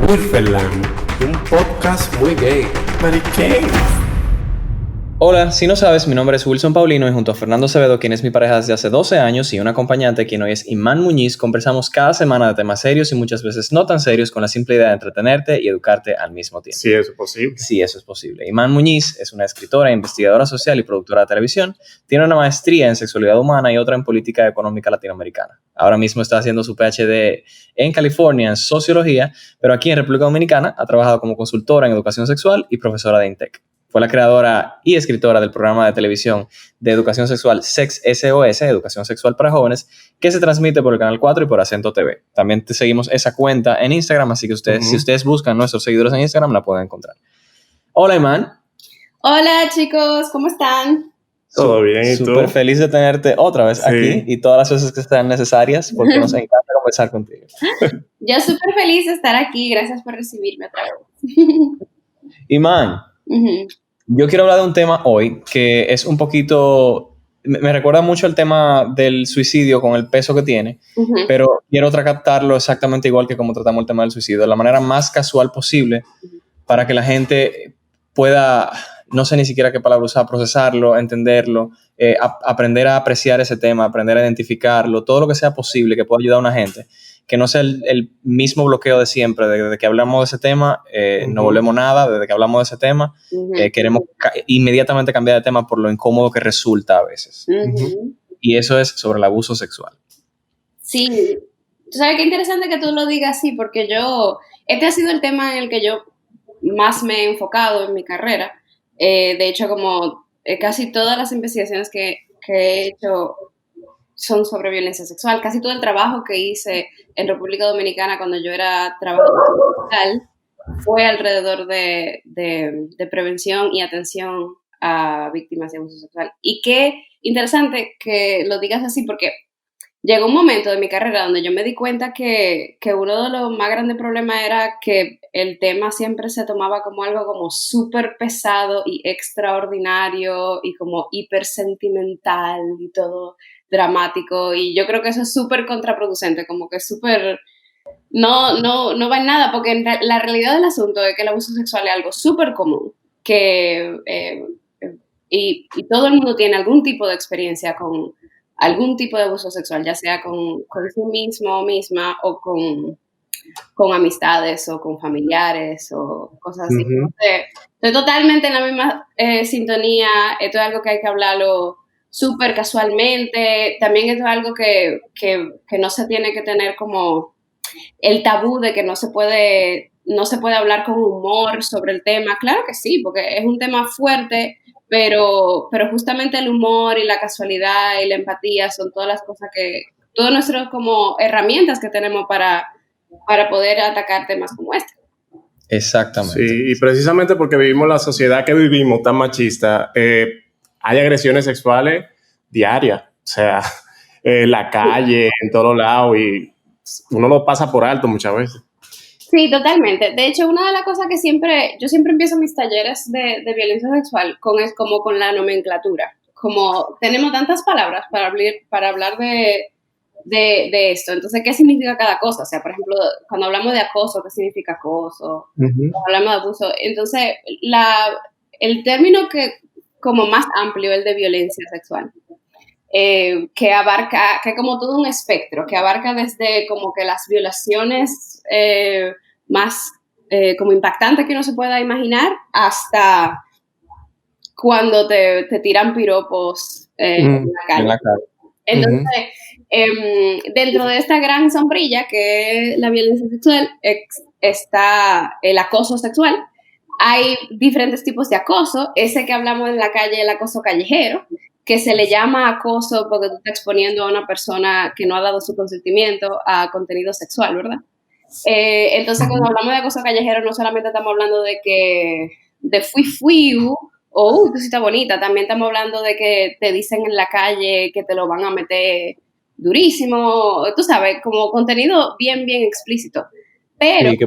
Wilferland, un podcast muy gay. Mariquén. Hola, si no sabes, mi nombre es Wilson Paulino y junto a Fernando Acevedo, quien es mi pareja desde hace 12 años y un acompañante, quien hoy es Imán Muñiz, conversamos cada semana de temas serios y muchas veces no tan serios con la simple idea de entretenerte y educarte al mismo tiempo. Sí, eso es posible. Sí, eso es posible. Imán Muñiz es una escritora, investigadora social y productora de televisión. Tiene una maestría en sexualidad humana y otra en política económica latinoamericana. Ahora mismo está haciendo su PhD en California en sociología, pero aquí en República Dominicana ha trabajado como consultora en educación sexual y profesora de INTEC. Fue la creadora y escritora del programa de televisión de educación sexual Sex SOS, Educación Sexual para Jóvenes, que se transmite por el Canal 4 y por Acento TV. También te seguimos esa cuenta en Instagram, así que si ustedes buscan nuestros seguidores en Instagram, la pueden encontrar. Hola, Imán. Hola, chicos, ¿cómo están? Todo bien, ¿y tú? Súper feliz de tenerte otra vez aquí y todas las veces que sean necesarias, porque nos encanta conversar contigo. Yo súper feliz de estar aquí, gracias por recibirme otra vez. Imán. Yo quiero hablar de un tema hoy que es un poquito, me recuerda mucho el tema del suicidio con el peso que tiene, pero quiero tratarlo exactamente igual que como tratamos el tema del suicidio, de la manera más casual posible para que la gente pueda, no sé ni siquiera qué palabra usar, procesarlo, entenderlo, aprender a apreciar ese tema, aprender a identificarlo, todo lo que sea posible que pueda ayudar a una gente. Que no sea el mismo bloqueo de siempre, desde que hablamos de ese tema, no volvemos nada, desde que hablamos de ese tema, queremos inmediatamente cambiar de tema por lo incómodo que resulta a veces. Y eso es sobre el abuso sexual. Sí, tú sabes qué interesante que tú lo digas así, porque este ha sido el tema en el que yo más me he enfocado en mi carrera. De hecho, como casi todas las investigaciones que he hecho son sobre violencia sexual. Casi todo el trabajo que hice en República Dominicana cuando yo era trabajadora social fue alrededor de prevención y atención a víctimas de abuso sexual. Y qué interesante que lo digas así, porque llegó un momento de mi carrera donde yo me di cuenta que uno de los más grandes problemas era que el tema siempre se tomaba como algo como súper pesado y extraordinario y como hipersentimental y todo dramático, y yo creo que eso es súper contraproducente, como que súper no va en nada, porque la realidad del asunto es que el abuso sexual es algo súper común, que y todo el mundo tiene algún tipo de experiencia con algún tipo de abuso sexual, ya sea con sí mismo o misma, o con amistades o con familiares o cosas así. Estoy totalmente en la misma sintonía. Esto es algo que hay que hablarlo súper casualmente. También esto es algo que no se tiene que tener como el tabú de que no se puede hablar con humor sobre el tema. Claro que sí, porque es un tema fuerte, pero justamente el humor y la casualidad y la empatía son todas las cosas todas nuestras como herramientas que tenemos para poder atacar temas como este. Exactamente. Sí, y precisamente porque vivimos la sociedad que vivimos tan machista, hay agresiones sexuales diarias, o sea, en la calle, en todos lados, y uno lo pasa por alto muchas veces. Sí, totalmente. De hecho, una de las cosas que yo siempre empiezo mis talleres de violencia sexual es como con la nomenclatura. Como tenemos tantas palabras para hablar de esto. Entonces, ¿qué significa cada cosa? O sea, por ejemplo, cuando hablamos de acoso, ¿qué significa acoso? Cuando hablamos de abuso. Entonces, el término que como más amplio es el de violencia sexual. Que abarca, que como todo un espectro, que abarca desde como que las violaciones más como impactantes que uno se pueda imaginar, hasta cuando te tiran piropos en la calle. Entonces, dentro de esta gran sombrilla que es la violencia sexual, está el acoso sexual. Hay diferentes tipos de acoso. Ese que hablamos en la calle, el acoso callejero, que se le llama acoso porque tú estás exponiendo a una persona que no ha dado su consentimiento a contenido sexual, ¿verdad? Entonces, cuando hablamos de acoso callejero, no solamente estamos hablando de fui, o que sí está bonita, también estamos hablando de que te dicen en la calle que te lo van a meter durísimo, tú sabes, como contenido bien, bien explícito. Pero, Sí,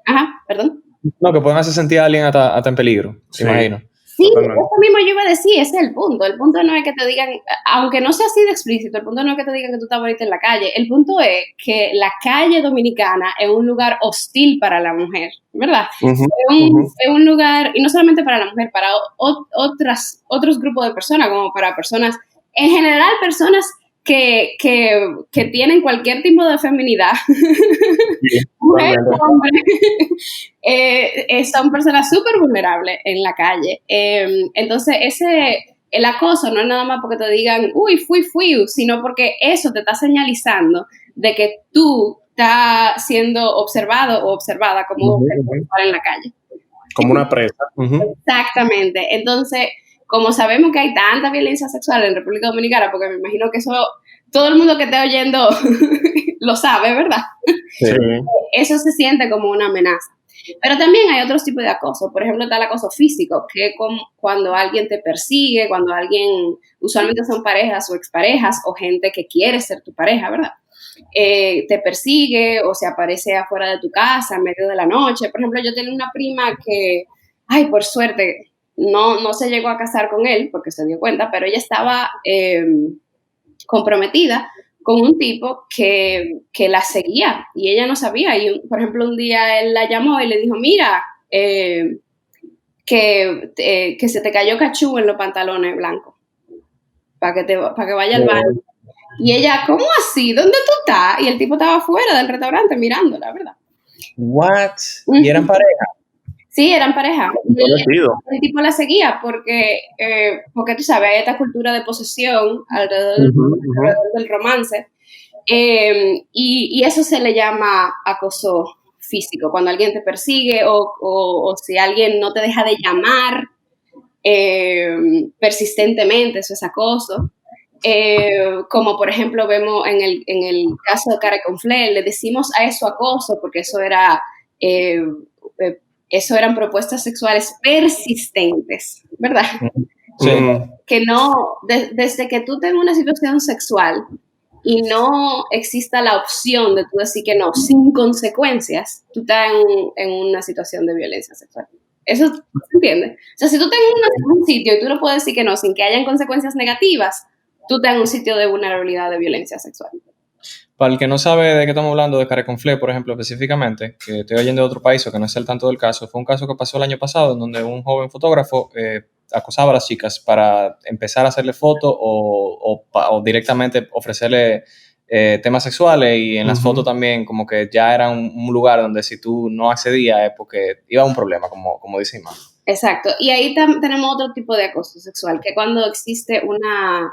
ajá, perdón. No, que pueden hacer sentir a alguien hasta en peligro, sí. Imagino. Sí, eso mismo yo iba a decir, ese es el punto. El punto no es que te digan, aunque no sea así de explícito, el punto no es que te digan que tú estás bonita en la calle. El punto es que la calle dominicana es un lugar hostil para la mujer, ¿verdad? Es un lugar, y no solamente para la mujer, para otros grupos de personas, como para personas, en general personas que tienen cualquier tipo de feminidad. Mujer, hombre, son personas súper vulnerables en la calle. Entonces, el acoso no es nada más porque te digan, uy, fui, sino porque eso te está señalizando de que tú estás siendo observado o observada como mujer en la calle. Como una presa. Exactamente. Entonces, como sabemos que hay tanta violencia sexual en República Dominicana, porque me imagino que eso todo el mundo que esté oyendo lo sabe, ¿verdad? Sí. Eso se siente como una amenaza. Pero también hay otros tipos de acoso. Por ejemplo, está el acoso físico, que es cuando alguien te persigue, cuando alguien, usualmente son parejas o exparejas o gente que quiere ser tu pareja, ¿verdad? Te persigue o se aparece afuera de tu casa en medio de la noche. Por ejemplo, yo tenía una prima que, ay, por suerte, no se llegó a casar con él porque se dio cuenta, pero ella estaba comprometida con un tipo que la seguía y ella no sabía. Y, por ejemplo, un día él la llamó y le dijo, mira, que se te cayó cachú en los pantalones blancos para que vaya al baño. Y ella, ¿cómo así? ¿Dónde tú estás? Y el tipo estaba fuera del restaurante mirándola, ¿verdad? ¿What? ¿Y eran pareja? Sí, eran pareja. El tipo la seguía porque tú sabes, hay esta cultura de posesión alrededor del romance. Y eso se le llama acoso físico, cuando alguien te persigue o si alguien no te deja de llamar persistentemente, eso es acoso. Como por ejemplo vemos en el caso de Care Conflé, le decimos a eso acoso porque eso eran propuestas sexuales persistentes, ¿verdad? Sí. Que no, desde que tú tengas una situación sexual y no exista la opción de tú decir que no, sin consecuencias, tú estás en una situación de violencia sexual. ¿Eso se entiende? O sea, si tú estás en un sitio y tú no puedes decir que no sin que hayan consecuencias negativas, tú estás en un sitio de vulnerabilidad de violencia sexual. Para el que no sabe de qué estamos hablando, de Care Conflé, por ejemplo, específicamente, que estoy oyendo de otro país o que no es el tanto del caso, fue un caso que pasó el año pasado en donde un joven fotógrafo acosaba a las chicas para empezar a hacerle fotos o directamente ofrecerle temas sexuales y en las fotos también como que ya era un lugar donde si tú no accedías es porque iba a un problema, como dice Iman. Exacto. Y ahí tenemos otro tipo de acoso sexual, que cuando existe una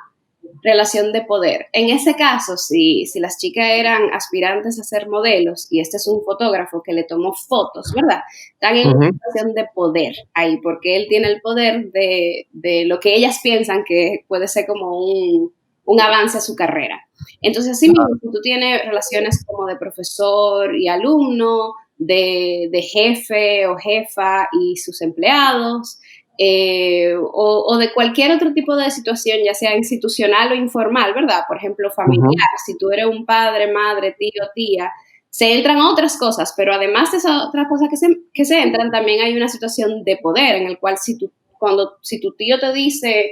relación de poder. En ese caso, si las chicas eran aspirantes a ser modelos y este es un fotógrafo que le tomó fotos, ¿verdad? Están en una situación de poder ahí, porque él tiene el poder de lo que ellas piensan que puede ser como un avance a su carrera. Entonces, así mismo, si tú tienes relaciones como de profesor y alumno, de jefe o jefa y sus empleados, o de cualquier otro tipo de situación, ya sea institucional o informal, ¿verdad? Por ejemplo, familiar, si tú eres un padre, madre, tío, tía, se entran otras cosas, pero además de esas otras cosas que se entran, también hay una situación de poder en el cual si tu tío te dice,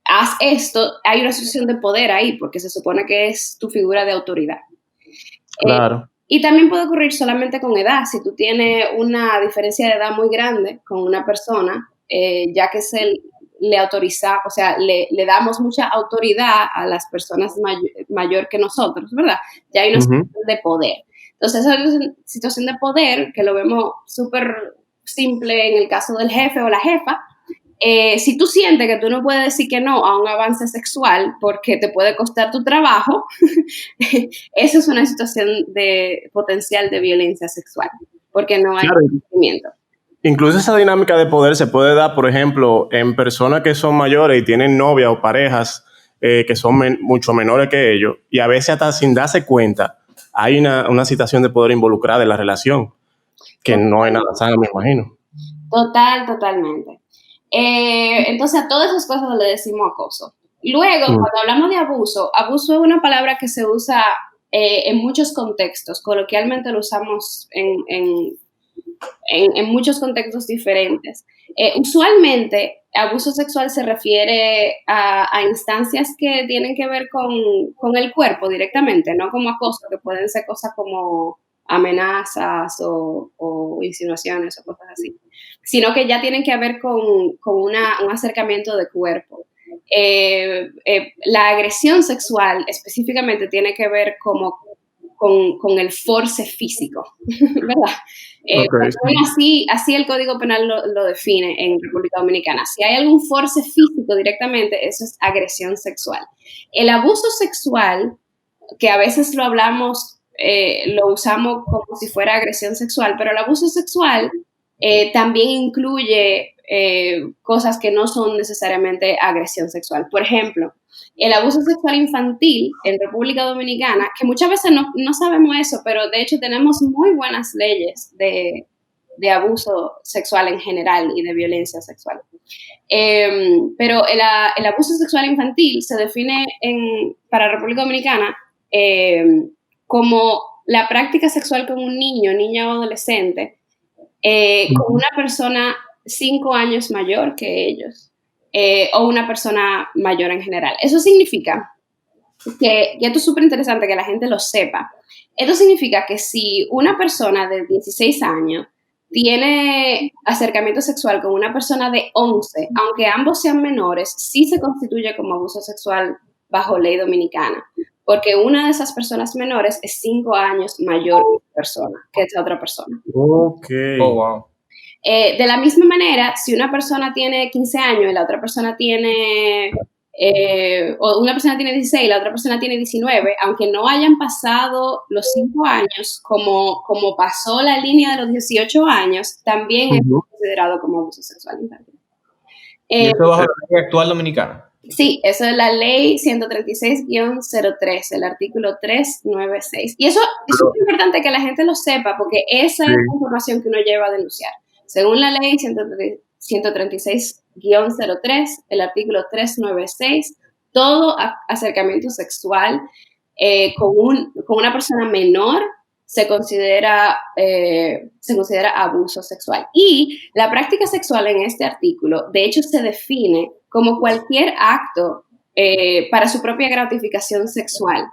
haz esto, hay una situación de poder ahí, porque se supone que es tu figura de autoridad. Claro. Y también puede ocurrir solamente con edad. Si tú tienes una diferencia de edad muy grande con una persona, ya que se le autoriza, o sea, le damos mucha autoridad a las personas mayor que nosotros, ¿verdad? Ya hay una situación de poder. Entonces, esa es una situación de poder que lo vemos súper simple en el caso del jefe o la jefa. Si tú sientes que tú no puedes decir que no a un avance sexual porque te puede costar tu trabajo, eso es una situación de potencial de violencia sexual, porque no hay conocimiento. Incluso esa dinámica de poder se puede dar, por ejemplo, en personas que son mayores y tienen novias o parejas que son mucho menores que ellos, y a veces hasta sin darse cuenta hay una situación de poder involucrada en la relación, que no es nada sana, me imagino. Totalmente. Entonces a todas esas cosas le decimos acoso. Luego, cuando hablamos de abuso es una palabra que se usa en muchos contextos. Coloquialmente lo usamos en muchos contextos diferentes. Usualmente, abuso sexual se refiere a instancias que tienen que ver con el cuerpo directamente, no como acoso, que pueden ser cosas como amenazas o insinuaciones o cosas así, sino que ya tienen que ver con un acercamiento de cuerpo. La agresión sexual específicamente tiene que ver como con el force físico, ¿verdad? Okay. Así el Código Penal lo define en República Dominicana. Si hay algún force físico directamente, eso es agresión sexual. El abuso sexual, que a veces lo hablamos, lo usamos como si fuera agresión sexual, pero el abuso sexual también incluye cosas que no son necesariamente agresión sexual. Por ejemplo, el abuso sexual infantil en República Dominicana, que muchas veces no sabemos eso, pero de hecho tenemos muy buenas leyes de abuso sexual en general y de violencia sexual. Pero el abuso sexual infantil se define para República Dominicana como la práctica sexual con un niño, niña o adolescente, con una persona 5 años mayor que ellos, o una persona mayor en general. Eso significa que, y esto es súper interesante que la gente lo sepa, esto significa que si una persona de 16 años tiene acercamiento sexual con una persona de 11, aunque ambos sean menores, sí se constituye como abuso sexual bajo ley dominicana, porque una de esas personas menores es 5 años mayor persona que esa otra persona. Ok. Oh, wow. De la misma manera, si una persona tiene 15 años y la otra persona tiene, o una persona tiene 16 y la otra persona tiene 19, aunque no hayan pasado los 5 años, como pasó la línea de los 18 años, también es considerado como abuso sexual infantil. ¿Y eso bajo la ley actual dominicana? Sí, eso es la ley 136-03, el artículo 396. Y eso es muy importante que la gente lo sepa, porque esa es la información que uno lleva a denunciar. Según la ley 136-03, el artículo 396, todo acercamiento sexual con una persona menor se considera abuso sexual. Y la práctica sexual en este artículo, de hecho, se define como cualquier acto para su propia gratificación sexual.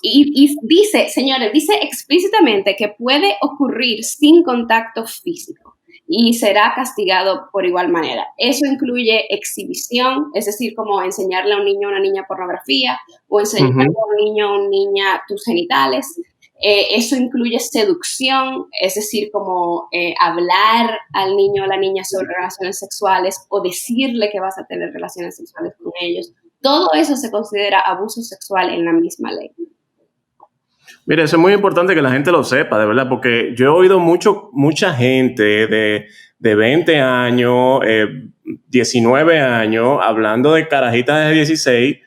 Y dice, señores, dice explícitamente que puede ocurrir sin contacto físico y será castigado por igual manera. Eso incluye exhibición, es decir, como enseñarle a un niño o una niña pornografía o enseñarle a un niño o una niña tus genitales. Eso incluye seducción, es decir, como hablar al niño o a la niña sobre relaciones sexuales o decirle que vas a tener relaciones sexuales con ellos. Todo eso se considera abuso sexual en la misma ley. Mire, eso es muy importante que la gente lo sepa, de verdad, porque yo he oído mucha gente de 20 años, 19 años, hablando de carajitas de 16,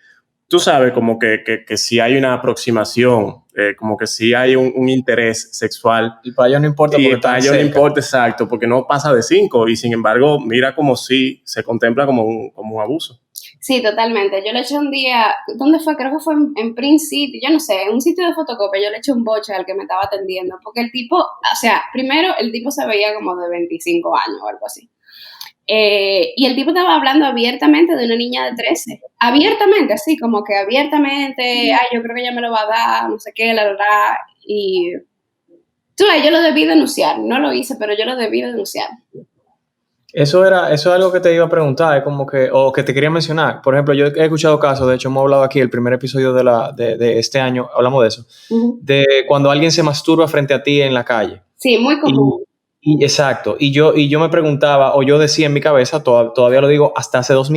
tú sabes, como que sí hay una aproximación, como que sí hay un interés sexual. Y para ellos no importa. Y para ellos no importa, exacto, porque no pasa de 5, y sin embargo, mira como sí se contempla como un abuso. Sí, totalmente. Yo le eché un día, ¿dónde fue? Creo que fue en Print City, yo no sé, en un sitio de fotocopia, yo le eché un boche al que me estaba atendiendo, porque el tipo, o sea, primero el tipo se veía como de 25 años o algo así. Y el tipo estaba hablando abiertamente de una niña de 13. Abiertamente, así, como que abiertamente, yo creo que ella me lo va a dar, no sé qué, la verdad. Y yo lo debí denunciar, no lo hice, pero yo lo debí denunciar. Eso es algo que te iba a preguntar, como que, o que te quería mencionar. Por ejemplo, yo he escuchado casos, de hecho hemos hablado aquí, el primer episodio de este año, hablamos de eso, de cuando alguien se masturba frente a ti en la calle. Sí, muy común. Exacto, y yo me preguntaba, o yo decía en mi cabeza, todavía lo digo hasta hace 2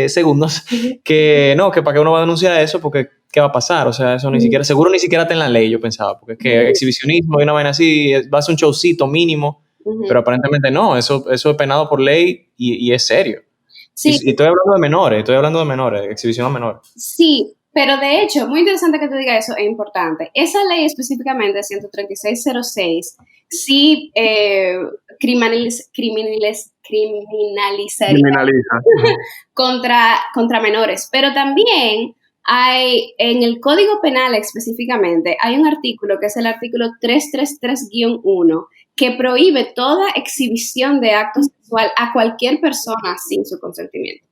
segundos, que para qué uno va a denunciar eso, porque ¿qué va a pasar? O sea, eso seguro ni siquiera está en la ley, yo pensaba, porque es que exhibicionismo y una vaina así, va a ser un showcito mínimo. Pero aparentemente no, eso es penado por ley y es serio. Sí. Y estoy hablando de menores, exhibición a menores. Sí, pero de hecho, muy interesante que tú digas eso, es importante. Esa ley específicamente, 136-06, sí criminaliza contra menores, pero también En el Código Penal específicamente, hay un artículo que es el artículo 333-1, que prohíbe toda exhibición de acto sexual a cualquier persona sin su consentimiento.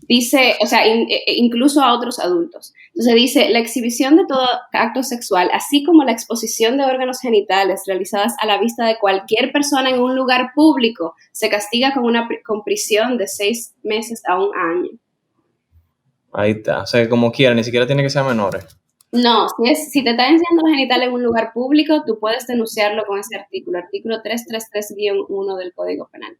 Dice, o sea, incluso a otros adultos. Entonces dice, la exhibición de todo acto sexual, así como la exposición de órganos genitales realizadas a la vista de cualquier persona en un lugar público, se castiga con prisión de 6 meses a 1 año. Ahí está. O sea, como quiera, ni siquiera tiene que ser menores. No, si te están enseñando los genitales en un lugar público, tú puedes denunciarlo con ese artículo 333-1 del Código Penal.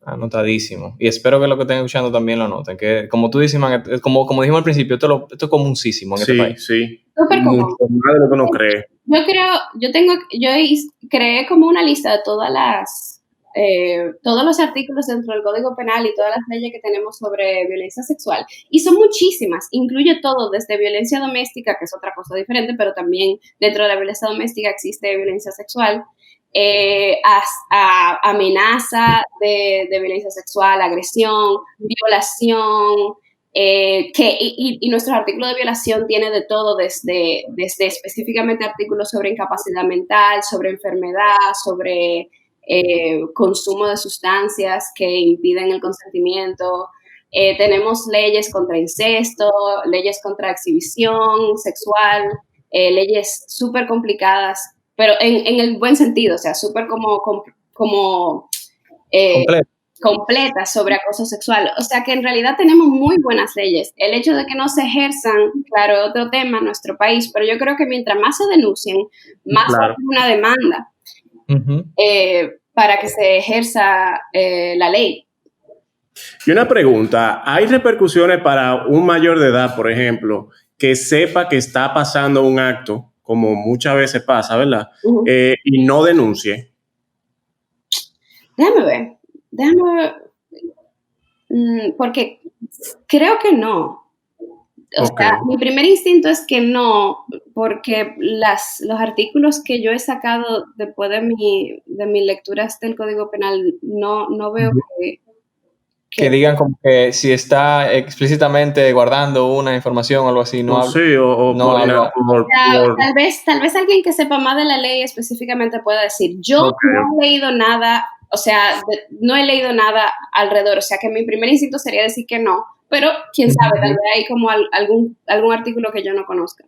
Anotadísimo. Y espero que lo que estén escuchando también lo anoten. Que, como tú dices, man, como dijimos al principio, esto es comuncísimo en este país. Sí, súper común. mucho más de lo que uno cree. Yo creé como una lista de todos los artículos dentro del Código Penal y todas las leyes que tenemos sobre violencia sexual. Y son muchísimas. Incluye todo, desde violencia doméstica, que es otra cosa diferente, pero también dentro de la violencia doméstica existe violencia sexual, a amenaza de violencia sexual, agresión, violación, y nuestros artículos de violación tiene de todo, desde específicamente artículos sobre incapacidad mental, sobre enfermedad, sobre consumo de sustancias que impiden el consentimiento. Tenemos leyes contra incesto, leyes contra exhibición sexual, leyes súper complicadas, pero en el buen sentido, o sea, súper completas sobre acoso sexual. O sea que en realidad tenemos muy buenas leyes. El hecho de que no se ejerzan, claro, es otro tema en nuestro país, pero yo creo que mientras más se denuncien, más va a haber una demanda para que se ejerza la ley. Y una pregunta, ¿hay repercusiones para un mayor de edad, por ejemplo, que sepa que está pasando un acto, como muchas veces pasa, ¿verdad? Y no denuncie? Déjame ver, porque creo que no. O sea, mi primer instinto es que no, porque los artículos que yo he sacado después de mis lecturas del Código Penal, no veo que digan como que si está explícitamente guardando una información o algo así, no habla. Sí, tal vez alguien que sepa más de la ley específicamente pueda decir, yo no he leído nada, o sea, no he leído nada alrededor, o sea que mi primer instinto sería decir que no, pero quién sabe, tal vez hay como algún artículo que yo no conozca.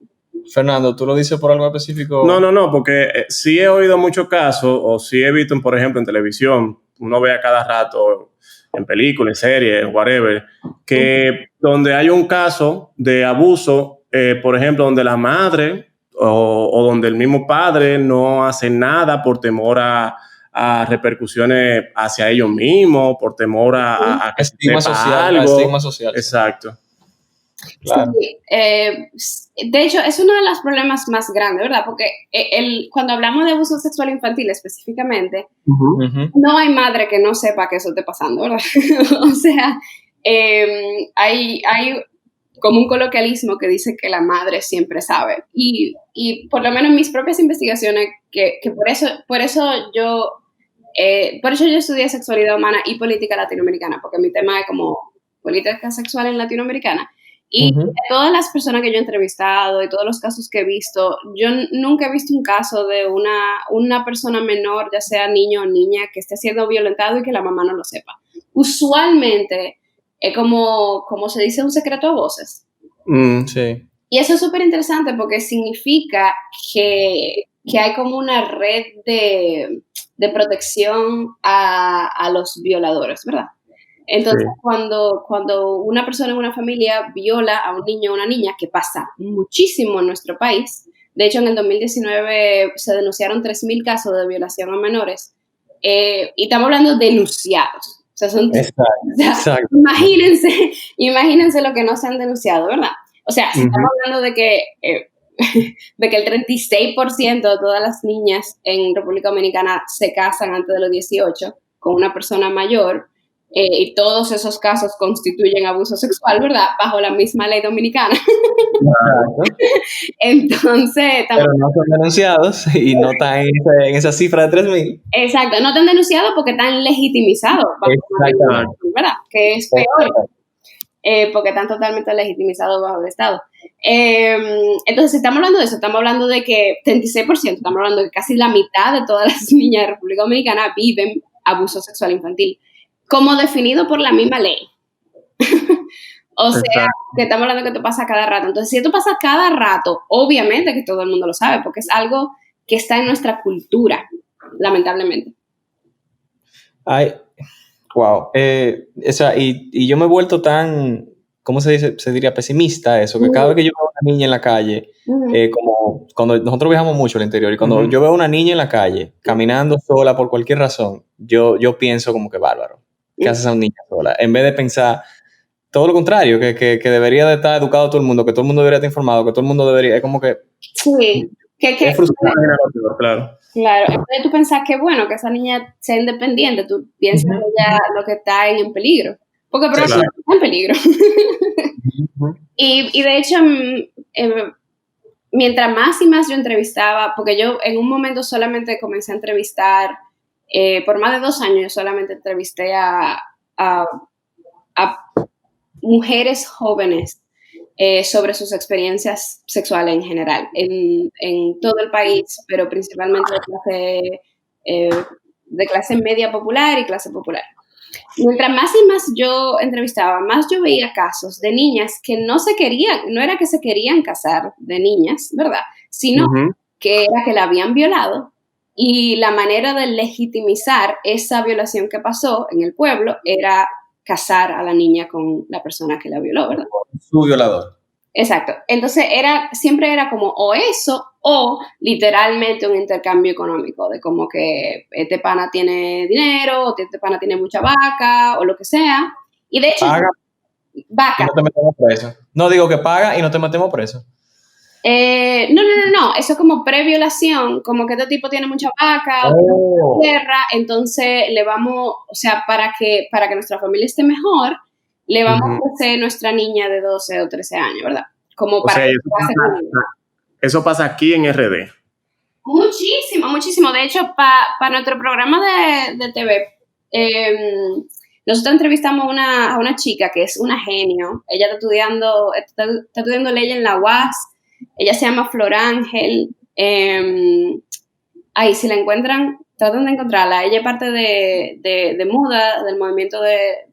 Fernando, ¿tú lo dices por algo específico? No, porque sí he oído muchos casos, o sí he visto, por ejemplo, en televisión, uno ve a cada rato en películas, en series, whatever, que donde hay un caso de abuso, por ejemplo, donde la madre o donde el mismo padre no hace nada por temor a repercusiones hacia ellos mismos, por temor a que estigma sepa social, algo. Estigma social. Exacto. Claro. Sí, de hecho, es uno de los problemas más grandes, ¿verdad? Porque cuando hablamos de abuso sexual infantil específicamente, no hay madre que no sepa que eso esté pasando, ¿verdad? O sea, hay como un coloquialismo que dice que la madre siempre sabe. Y por lo menos en mis propias investigaciones, que por eso yo estudié sexualidad humana y política latinoamericana, porque mi tema es como política sexual en latinoamericana. Y de todas las personas que yo he entrevistado y todos los casos que he visto, yo nunca he visto un caso de una persona menor, ya sea niño o niña, que esté siendo violentado y que la mamá no lo sepa. Usualmente es como se dice, un secreto a voces. Sí. Y eso es súper interesante porque significa que hay como una red de protección a los violadores, ¿verdad? Entonces, sí. cuando una persona en una familia viola a un niño o una niña, que pasa muchísimo en nuestro país, de hecho en el 2019 se denunciaron 3,000 casos de violación a menores, y estamos hablando de denunciados. O sea, exacto. Imagínense lo que no se han denunciado, ¿verdad? O sea, si estamos hablando de que el 36% de todas las niñas en República Dominicana se casan antes de los 18 con una persona mayor, y todos esos casos constituyen abuso sexual, ¿verdad? Bajo la misma ley dominicana. Entonces... Pero no son denunciados y no están en esa cifra de 3,000. Exacto, no están denunciados porque están legitimizados, ¿verdad? Que es peor. porque están totalmente legitimizados bajo el Estado. Entonces, si estamos hablando de eso, estamos hablando de que 36%, estamos hablando de que casi la mitad de todas las niñas de República Dominicana viven abuso sexual infantil, como definido por la misma ley. O sea, exacto, que estamos hablando que esto pasa cada rato. Entonces, si esto pasa cada rato, obviamente que todo el mundo lo sabe, porque es algo que está en nuestra cultura, lamentablemente. Ay, wow. O sea, y yo me he vuelto tan, ¿cómo se dice? Se diría pesimista eso, que cada vez que yo veo a una niña en la calle, como cuando nosotros viajamos mucho al interior, y cuando yo veo a una niña en la calle, caminando sola por cualquier razón, yo pienso como que bárbaro. ¿Qué hace esa niña sola? En vez de pensar todo lo contrario, que debería de estar educado todo el mundo, que todo el mundo debería estar informado, que todo el mundo debería, es como que... Sí. Es frustrante, claro. Claro, en vez de tú pensar que bueno, que esa niña sea independiente, tú piensas que ya lo que está en peligro. Porque probablemente está en peligro. Y de hecho, mientras más y más yo entrevistaba, porque yo en un momento solamente comencé a entrevistar, por más de 2 años yo solamente entrevisté a mujeres jóvenes sobre sus experiencias sexuales en general, en todo el país, pero principalmente de clase media popular y clase popular. Mientras más y más yo entrevistaba, más yo veía casos de niñas que no era que se querían casar de niñas, ¿verdad? Sino que era que la habían violado, y la manera de legitimizar esa violación que pasó en el pueblo era casar a la niña con la persona que la violó, ¿verdad? Su violador. Exacto. Entonces siempre era como o eso o literalmente un intercambio económico de como que este pana tiene dinero o este pana tiene mucha vaca o lo que sea. Y de hecho, paga vaca. Y no te metemos preso. No digo que paga y no te metemos preso. No. Eso es como pre-violación, como que este tipo tiene mucha vaca o tierra, entonces le vamos, o sea, para que nuestra familia esté mejor, le vamos a ofrecer nuestra niña de 12 o 13 años, ¿verdad? Como para que eso pasa aquí en RD. Muchísimo. De hecho, para nuestro programa de TV, nosotros entrevistamos a una chica que es una genio. Ella está estudiando ley en la UAS. Ella se llama Flor Ángel. Si la encuentran, traten de encontrarla. Ella es parte de MUDA, del movimiento de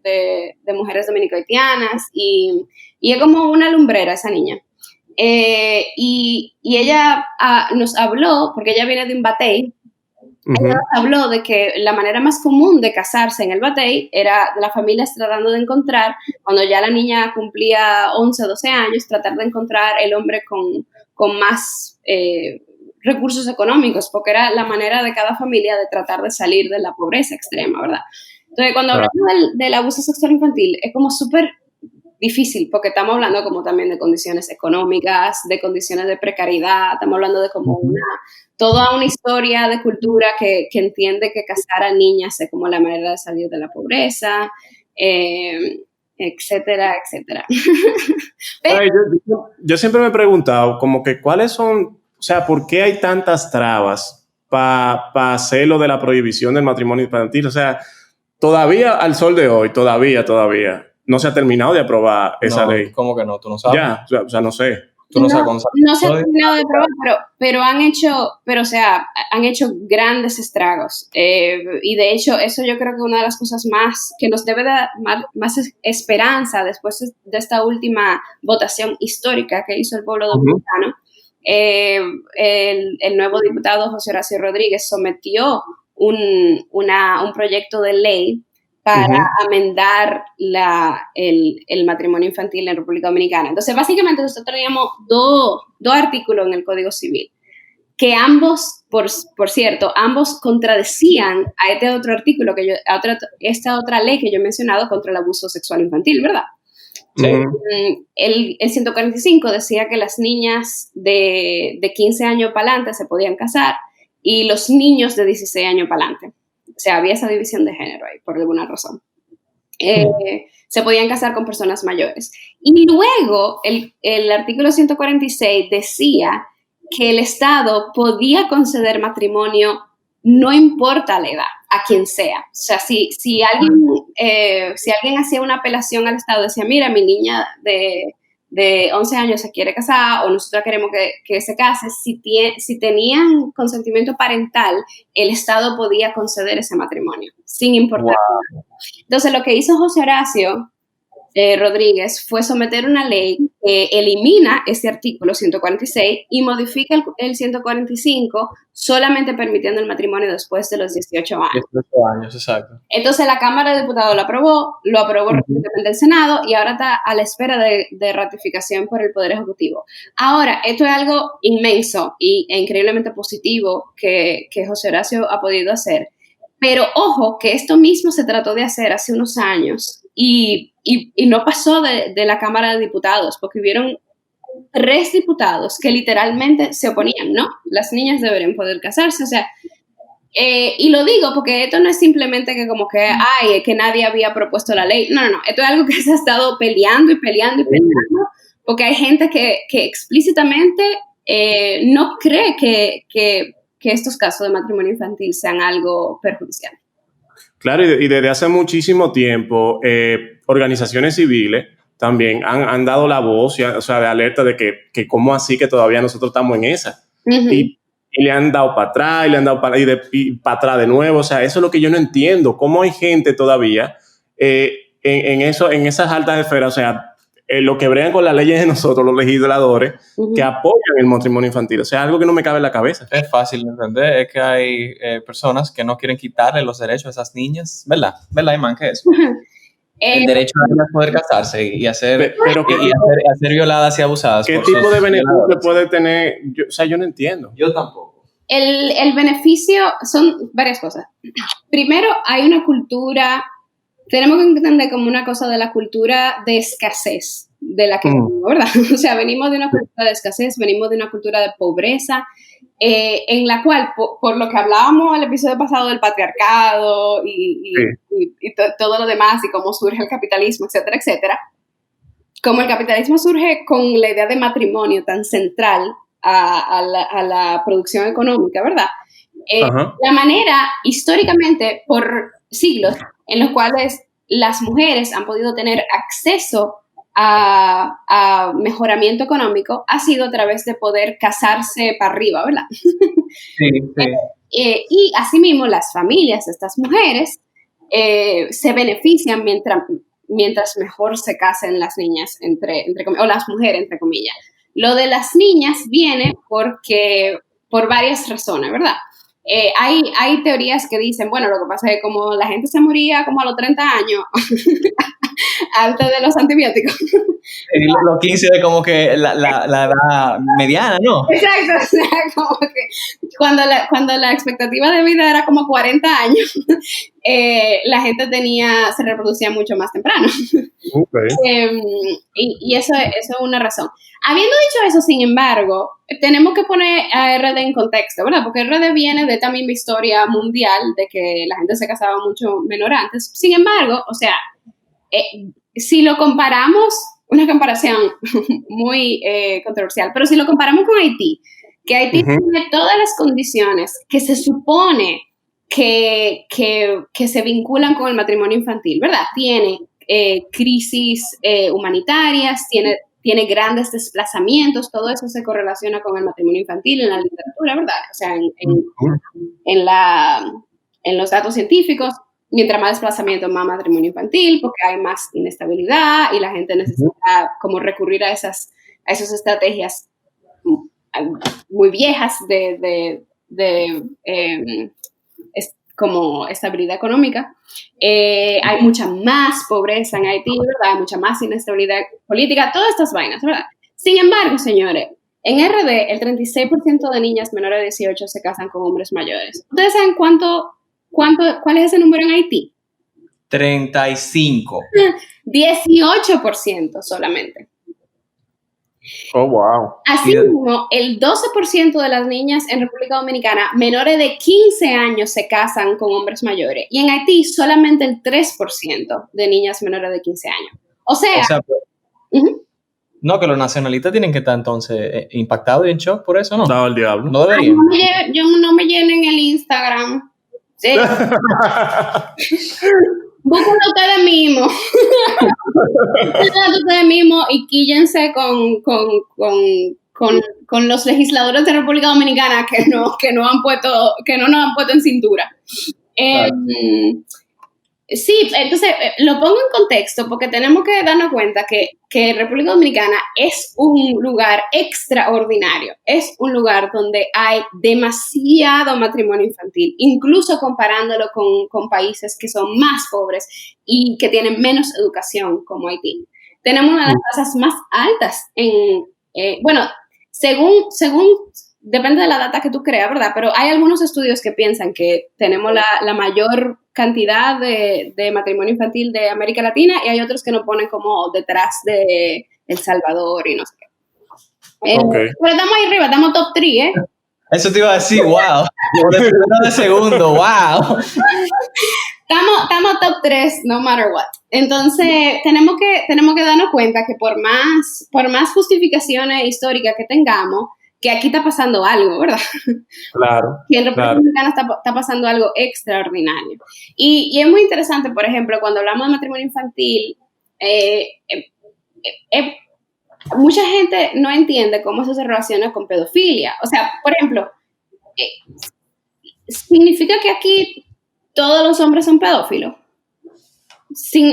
mujeres dominico-haitianas, y es como una lumbrera esa niña. Y ella nos habló, porque ella viene de un batey, ella nos habló de que la manera más común de casarse en el batey era las familias tratando de encontrar, cuando ya la niña cumplía 11 o 12 años, tratar de encontrar el hombre con más recursos económicos, porque era la manera de cada familia de tratar de salir de la pobreza extrema, ¿verdad? Entonces, cuando hablamos del abuso sexual infantil, es como súper difícil, porque estamos hablando como también de condiciones económicas, de condiciones de precariedad, estamos hablando de como toda una historia de cultura que entiende que casar a niñas es como la manera de salir de la pobreza, etcétera. Pero, yo siempre me he preguntado como que cuáles son, o sea, ¿por qué hay tantas trabas para hacer lo de la prohibición del matrimonio infantil? O sea, todavía al sol de hoy, todavía no se ha terminado de aprobar esa ley. ¿Cómo que no? ¿Tú no sabes? Ya, o sea, no sé. Tú no sabes cómo se no se ha terminado de aprobar, pero han hecho grandes estragos. Y de hecho, eso yo creo que una de las cosas más que nos debe dar más esperanza después de esta última votación histórica que hizo el pueblo dominicano. El nuevo diputado José Horacio Rodríguez sometió un proyecto de ley para amendar el matrimonio infantil en República Dominicana. Entonces, básicamente, nosotros teníamos dos artículos en el Código Civil, que ambos, por cierto, ambos contradecían a este otro artículo, esta otra ley que yo he mencionado contra el abuso sexual infantil, ¿verdad? Sí. El 145 decía que las niñas de 15 años para adelante se podían casar y los niños de 16 años para adelante. O sea, había esa división de género ahí, por alguna razón. Se podían casar con personas mayores. Y luego, el artículo 146 decía que el Estado podía conceder matrimonio no importa la edad, a quien sea. O sea, si alguien hacía una apelación al Estado, decía, mira, mi niña de 11 años se quiere casar o nosotros queremos que se case, si tenían consentimiento parental, el Estado podía conceder ese matrimonio, sin importar. Wow. Entonces, lo que hizo José Horacio Rodríguez fue someter una ley que elimina ese artículo 146 y modifica el 145 solamente permitiendo el matrimonio después de los 18 años. 18 años, exacto. Entonces la Cámara de Diputados lo aprobó recientemente el Senado y ahora está a la espera de ratificación por el Poder Ejecutivo. Ahora, esto es algo inmenso e increíblemente positivo que José Horacio ha podido hacer. Pero ojo, que esto mismo se trató de hacer hace unos años y no pasó de la Cámara de Diputados, porque hubieron 3 diputados que literalmente se oponían, ¿no? Las niñas deberían poder casarse, o sea, y lo digo porque esto no es simplemente que como que, que nadie había propuesto la ley, no, esto es algo que se ha estado peleando, porque hay gente que explícitamente no cree que estos casos de matrimonio infantil sean algo perjudicial. Claro, y desde hace muchísimo tiempo, organizaciones civiles también han dado la voz, o sea, de alerta de que cómo así que todavía nosotros estamos en esa. Uh-huh. Y le han dado para atrás, y le han dado para atrás de nuevo. O sea, eso es lo que yo no entiendo. ¿Cómo hay gente todavía en esas altas esferas, o sea, lo que bregan con las leyes de nosotros, los legisladores, uh-huh, que apoyan el matrimonio infantil? O sea, algo que no me cabe en la cabeza. Es fácil de entender, es que hay personas que no quieren quitarle los derechos a esas niñas, ¿verdad? ¿Verdad, Iman? ¿Qué es eso? El derecho a ellas poder casarse y hacer violadas y abusadas. ¿Qué tipo de beneficio puede tener? Yo no entiendo. Yo tampoco. El beneficio son varias cosas. Primero, hay una cultura. Tenemos que entender como una cosa de la cultura de escasez de la que venimos, ¿verdad? O sea, venimos de una cultura de escasez, venimos de una cultura de pobreza, en la cual, por lo que hablábamos el episodio pasado del patriarcado y todo lo demás y cómo surge el capitalismo, etcétera, etcétera, como el capitalismo surge con la idea de matrimonio tan central a la producción económica, ¿verdad? La manera, históricamente, por siglos, en los cuales las mujeres han podido tener acceso a mejoramiento económico ha sido a través de poder casarse para arriba, ¿verdad? Sí. Y asimismo las familias de estas mujeres se benefician mientras mejor se casen las niñas, o las mujeres, entre comillas. Lo de las niñas viene por varias razones, ¿verdad? Hay teorías que dicen, bueno, lo que pasa es que como la gente se moría como a los 30 años, antes de los antibióticos. Los 15 de como que la edad mediana, ¿no? Exacto, o sea, como que cuando la expectativa de vida era como 40 años, la gente se reproducía mucho más temprano. Okay. Y eso es una razón. Habiendo dicho eso, sin embargo, tenemos que poner a RD en contexto, ¿verdad? Porque RD viene de esta misma historia mundial de que la gente se casaba mucho menor antes. Sin embargo, o sea, si lo comparamos, una comparación muy controversial, pero si lo comparamos con Haití, que Haití tiene todas las condiciones que se supone que se vinculan con el matrimonio infantil, ¿verdad? Tiene crisis humanitarias, tiene grandes desplazamientos, todo eso se correlaciona con el matrimonio infantil en la literatura, ¿verdad? O sea, en los datos científicos, mientras más desplazamiento, más matrimonio infantil, porque hay más inestabilidad y la gente necesita como recurrir a esas estrategias muy viejas como estabilidad económica. Hay mucha más pobreza en Haití, ¿verdad? Hay mucha más inestabilidad política, todas estas vainas, ¿verdad? Sin embargo, señores, en RD el 36% de niñas menores de 18 se casan con hombres mayores. ¿Ustedes saben cuál es ese número en Haití? 35. 18% solamente. Oh, wow. Asimismo, el 12% de las niñas en República Dominicana menores de 15 años se casan con hombres mayores. Y en Haití solamente el 3% de niñas menores de 15 años. O sea No, que los nacionalistas tienen que estar entonces impactados y en shock por eso, ¿no? No, el diablo. No deberían. Yo no me llenen el Instagram. Sí. Búsquenlo ustedes mismos. Búsquenlo ustedes mismos y quíllense con los legisladores de República Dominicana que no nos han puesto en cintura. Claro. Sí, entonces lo pongo en contexto porque tenemos que darnos cuenta que República Dominicana es un lugar extraordinario, es un lugar donde hay demasiado matrimonio infantil, incluso comparándolo con países que son más pobres y que tienen menos educación como Haití. Tenemos una de las tasas más altas según depende de la data que tú creas, ¿verdad? Pero hay algunos estudios que piensan que tenemos la mayor cantidad de matrimonio infantil de América Latina y hay otros que nos ponen como detrás de El Salvador y no sé qué. Okay. Pero estamos ahí arriba, estamos top 3, ¿eh? Eso te iba a decir, wow. De segundo, wow. Estamos top 3, no matter what. Entonces, tenemos que darnos cuenta que por más justificaciones históricas que tengamos, que aquí está pasando algo, ¿verdad? Claro. Y en República Dominicana está pasando algo extraordinario. Y es muy interesante, por ejemplo, cuando hablamos de matrimonio infantil, mucha gente no entiende cómo eso se relaciona con pedofilia. O sea, por ejemplo, ¿significa que aquí todos los hombres son pedófilos?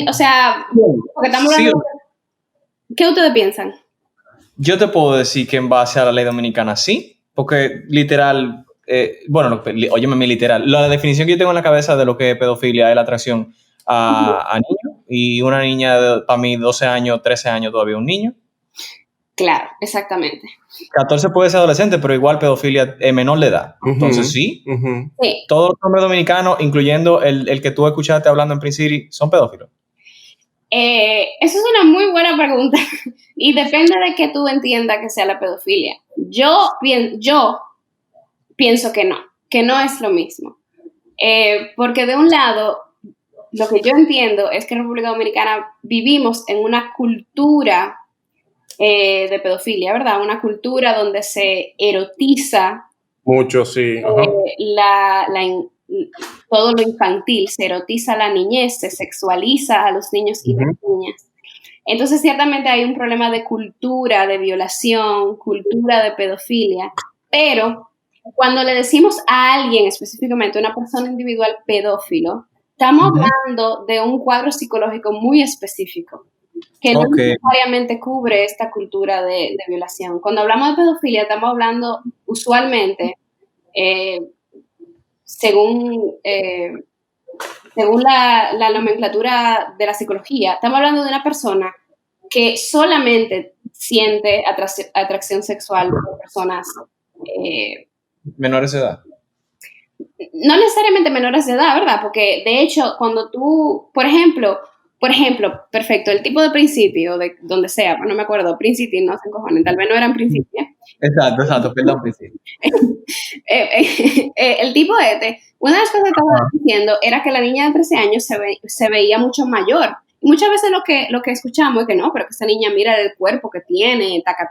O sea, porque estamos hablando... Sí. ¿Qué ustedes piensan? Yo te puedo decir que en base a la ley dominicana sí, porque literal, óyeme mi literal, la definición que yo tengo en la cabeza de lo que es pedofilia es la atracción a niños, y una niña, para mí, 12 años, 13 años todavía un niño. Claro, exactamente. 14 puede ser adolescente, pero igual pedofilia es menor de edad. Entonces sí, todos los hombres dominicanos, incluyendo el que tú escuchaste hablando en Prince City, son pedófilos. Eso es una muy buena pregunta y depende de que tú entiendas que sea la pedofilia. Yo pienso que no es lo mismo. Porque de un lado, lo que yo entiendo es que en República Dominicana vivimos en una cultura de pedofilia, ¿verdad? Una cultura donde se erotiza mucho, sí. Todo lo infantil, se erotiza a la niñez, se sexualiza a los niños y las niñas. Entonces, ciertamente hay un problema de cultura, de violación, cultura de pedofilia, pero cuando le decimos a alguien, específicamente a una persona individual pedófilo, estamos hablando de un cuadro psicológico muy específico, que no necesariamente cubre esta cultura de violación. Cuando hablamos de pedofilia, estamos hablando usualmente... según la nomenclatura de la psicología, estamos hablando de una persona que solamente siente atracción sexual por personas menores de edad. No necesariamente menores de edad, ¿verdad? Porque de hecho, cuando tú, por ejemplo, perfecto, el tipo de principio, de donde sea, no me acuerdo, Principio, no se encojonen, tal vez no eran principios. Exacto, perdón, Principio. El tipo una de las cosas que estaba diciendo era que la niña de 13 años se veía mucho mayor. Y muchas veces lo que escuchamos es que no, pero que esa niña mira el cuerpo que tiene, taca.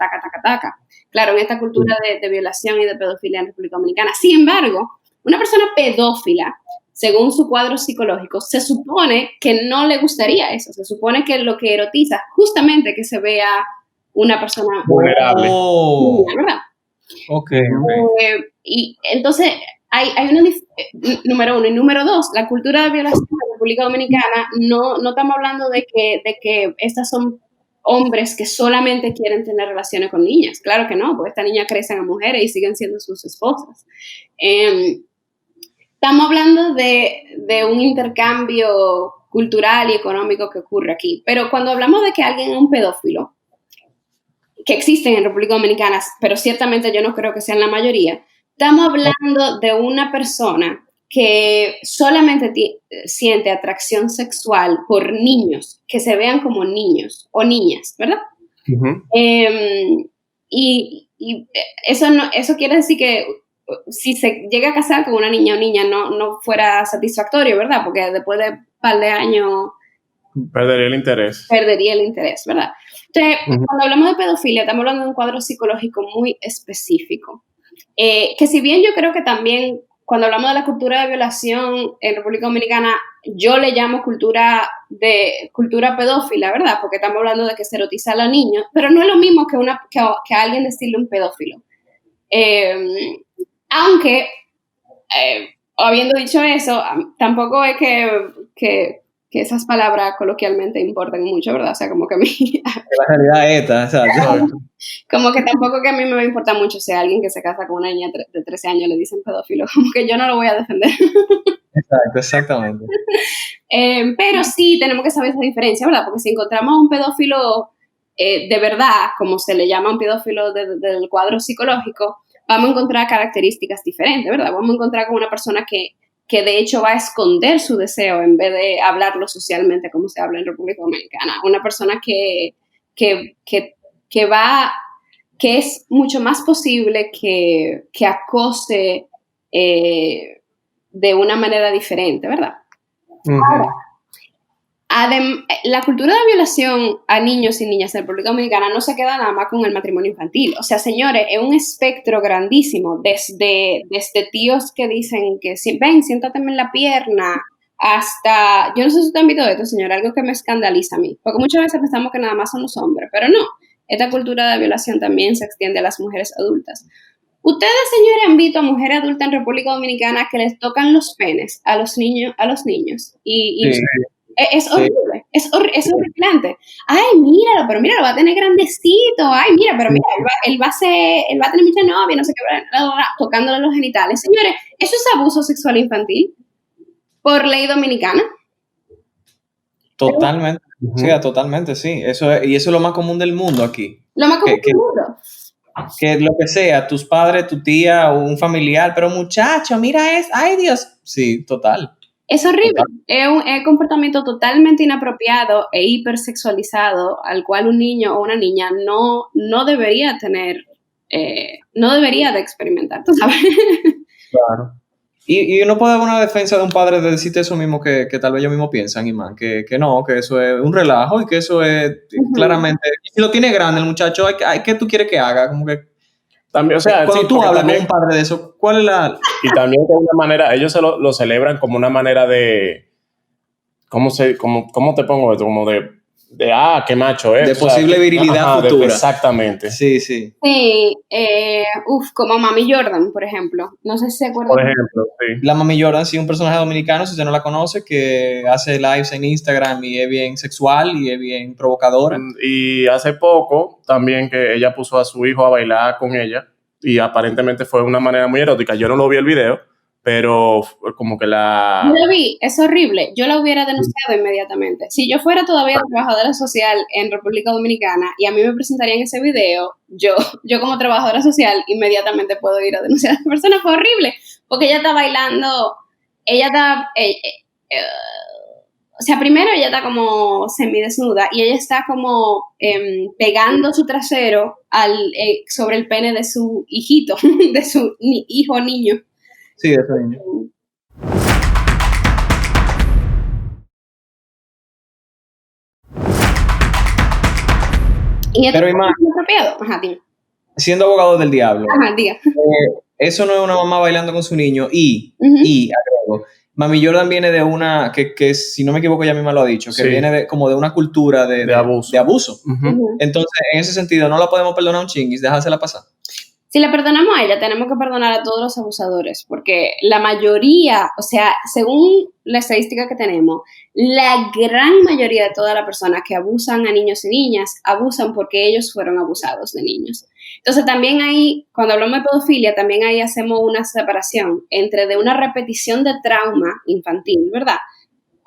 Claro, en esta cultura de violación y de pedofilia en República Dominicana. Sin embargo, una persona pedófila, según su cuadro psicológico, se supone que no le gustaría eso. Se supone que lo que erotiza justamente que se vea una persona vulnerable. ¿Verdad? Okay. Y entonces hay número uno. Y número dos, la cultura de violación en la República Dominicana, no estamos hablando de que estas son hombres que solamente quieren tener relaciones con niñas. Claro que no, porque estas niñas crecen a mujeres y siguen siendo sus esposas. Estamos hablando de un intercambio cultural y económico que ocurre aquí. Pero cuando hablamos de que alguien es un pedófilo, que existen en República Dominicana, pero ciertamente yo no creo que sean la mayoría, estamos hablando de una persona que solamente siente atracción sexual por niños, que se vean como niños o niñas, ¿verdad? Y eso quiere decir que si se llega a casar con una niña o niña no fuera satisfactorio, ¿verdad? Porque después de un par de años Perdería el interés. Perdería el interés, ¿verdad? Entonces, cuando hablamos de pedofilia, estamos hablando de un cuadro psicológico muy específico. Que si bien yo creo que también, cuando hablamos de la cultura de violación en República Dominicana, yo le llamo cultura pedófila, ¿verdad? Porque estamos hablando de que se erotiza a los niños, pero no es lo mismo que a alguien decirle un pedófilo. Aunque, habiendo dicho eso, tampoco es que esas palabras coloquialmente importan mucho, ¿verdad? O sea, como que a mí... La realidad es esta, ¿sabes? Como que tampoco que a mí me va a importar mucho si a alguien que se casa con una niña de 13 años le dicen pedófilo, como que yo no lo voy a defender. Exacto, exactamente. Pero sí tenemos que saber esa diferencia, ¿verdad? Porque si encontramos un pedófilo de verdad, como se le llama un pedófilo del cuadro psicológico, vamos a encontrar características diferentes, ¿verdad? Vamos a encontrar con una persona que de hecho va a esconder su deseo en vez de hablarlo socialmente como se habla en República Dominicana. Una persona que es mucho más posible que acose de una manera diferente, ¿verdad? Ahora, la cultura de violación a niños y niñas en República Dominicana no se queda nada más con el matrimonio infantil. O sea, señores, es un espectro grandísimo, desde tíos que dicen que ven, siéntate en la pierna, hasta, yo no sé si usted han visto esto, señor, algo que me escandaliza a mí, porque muchas veces pensamos que nada más son los hombres, pero no, esta cultura de violación también se extiende a las mujeres adultas. Ustedes, señores, han visto a mujeres adultas en República Dominicana que les tocan los penes a los niños y Sí. Es horrible, es horripilante. Ay, míralo, pero míralo, va a tener grandecito. Ay, mira, pero mira, él va a tener mucha novia, no sé qué, tocándole los genitales. Señores, eso es abuso sexual infantil por ley dominicana. Totalmente, sí, totalmente, sí. Y eso es lo más común del mundo aquí. Lo más común del mundo. Que lo que sea, tus padres, tu tía o un familiar, pero muchacho, mira ay Dios. Sí, total. Es horrible, es un comportamiento totalmente inapropiado e hipersexualizado al cual un niño o una niña no debería tener, no debería de experimentar, ¿tú sabes? Claro. Y uno puede dar una defensa de un padre de decirte eso mismo que tal vez ellos mismos piensan, Imán, que no, que eso es un relajo y que eso es claramente, si lo tiene grande el muchacho, ¿qué tú quieres que haga? Como que también, o sea, cuando tú hablas con un padre de eso, ¿cuál es la...? Y también de una manera, ellos lo celebran como una manera de... ¿Cómo te pongo esto? Como de qué macho es. De posible virilidad futura. Exactamente. Sí. Sí, como Mami Jordan, por ejemplo. No sé si se acuerdan. Por ejemplo, sí. La Mami Jordan, sí, un personaje dominicano, si usted no la conoce, que hace lives en Instagram y es bien sexual y es bien provocadora. Y hace poco también que ella puso a su hijo a bailar con ella y aparentemente fue de una manera muy erótica. Yo no lo vi el video, pero como que la... Yo lo vi, es horrible. Yo la hubiera denunciado inmediatamente. Si yo fuera todavía trabajadora social en República Dominicana y a mí me presentarían ese video, yo como trabajadora social inmediatamente puedo ir a denunciar a esa persona. Fue horrible, porque ella está bailando, o sea, primero ella está como semidesnuda y ella está como pegando su trasero sobre el pene de su hijito, de su hijo o niño. Sí, de ese niño. Y pero Imán, Ajá, dime. Siendo abogado del diablo, Ajá, diga. Eso no es una mamá bailando con su niño y agrego, Mami Jordan viene de una, que si no me equivoco ella misma lo ha dicho, que viene como de una cultura de abuso. Entonces, en ese sentido, no la podemos perdonar un chinguis, dejársela pasar. Si le perdonamos a ella, tenemos que perdonar a todos los abusadores, porque la mayoría, o sea, según la estadística que tenemos, la gran mayoría de todas las personas que abusan a niños y niñas, abusan porque ellos fueron abusados de niños. Entonces también ahí, cuando hablamos de pedofilia, también ahí hacemos una separación entre de una repetición de trauma infantil, ¿verdad?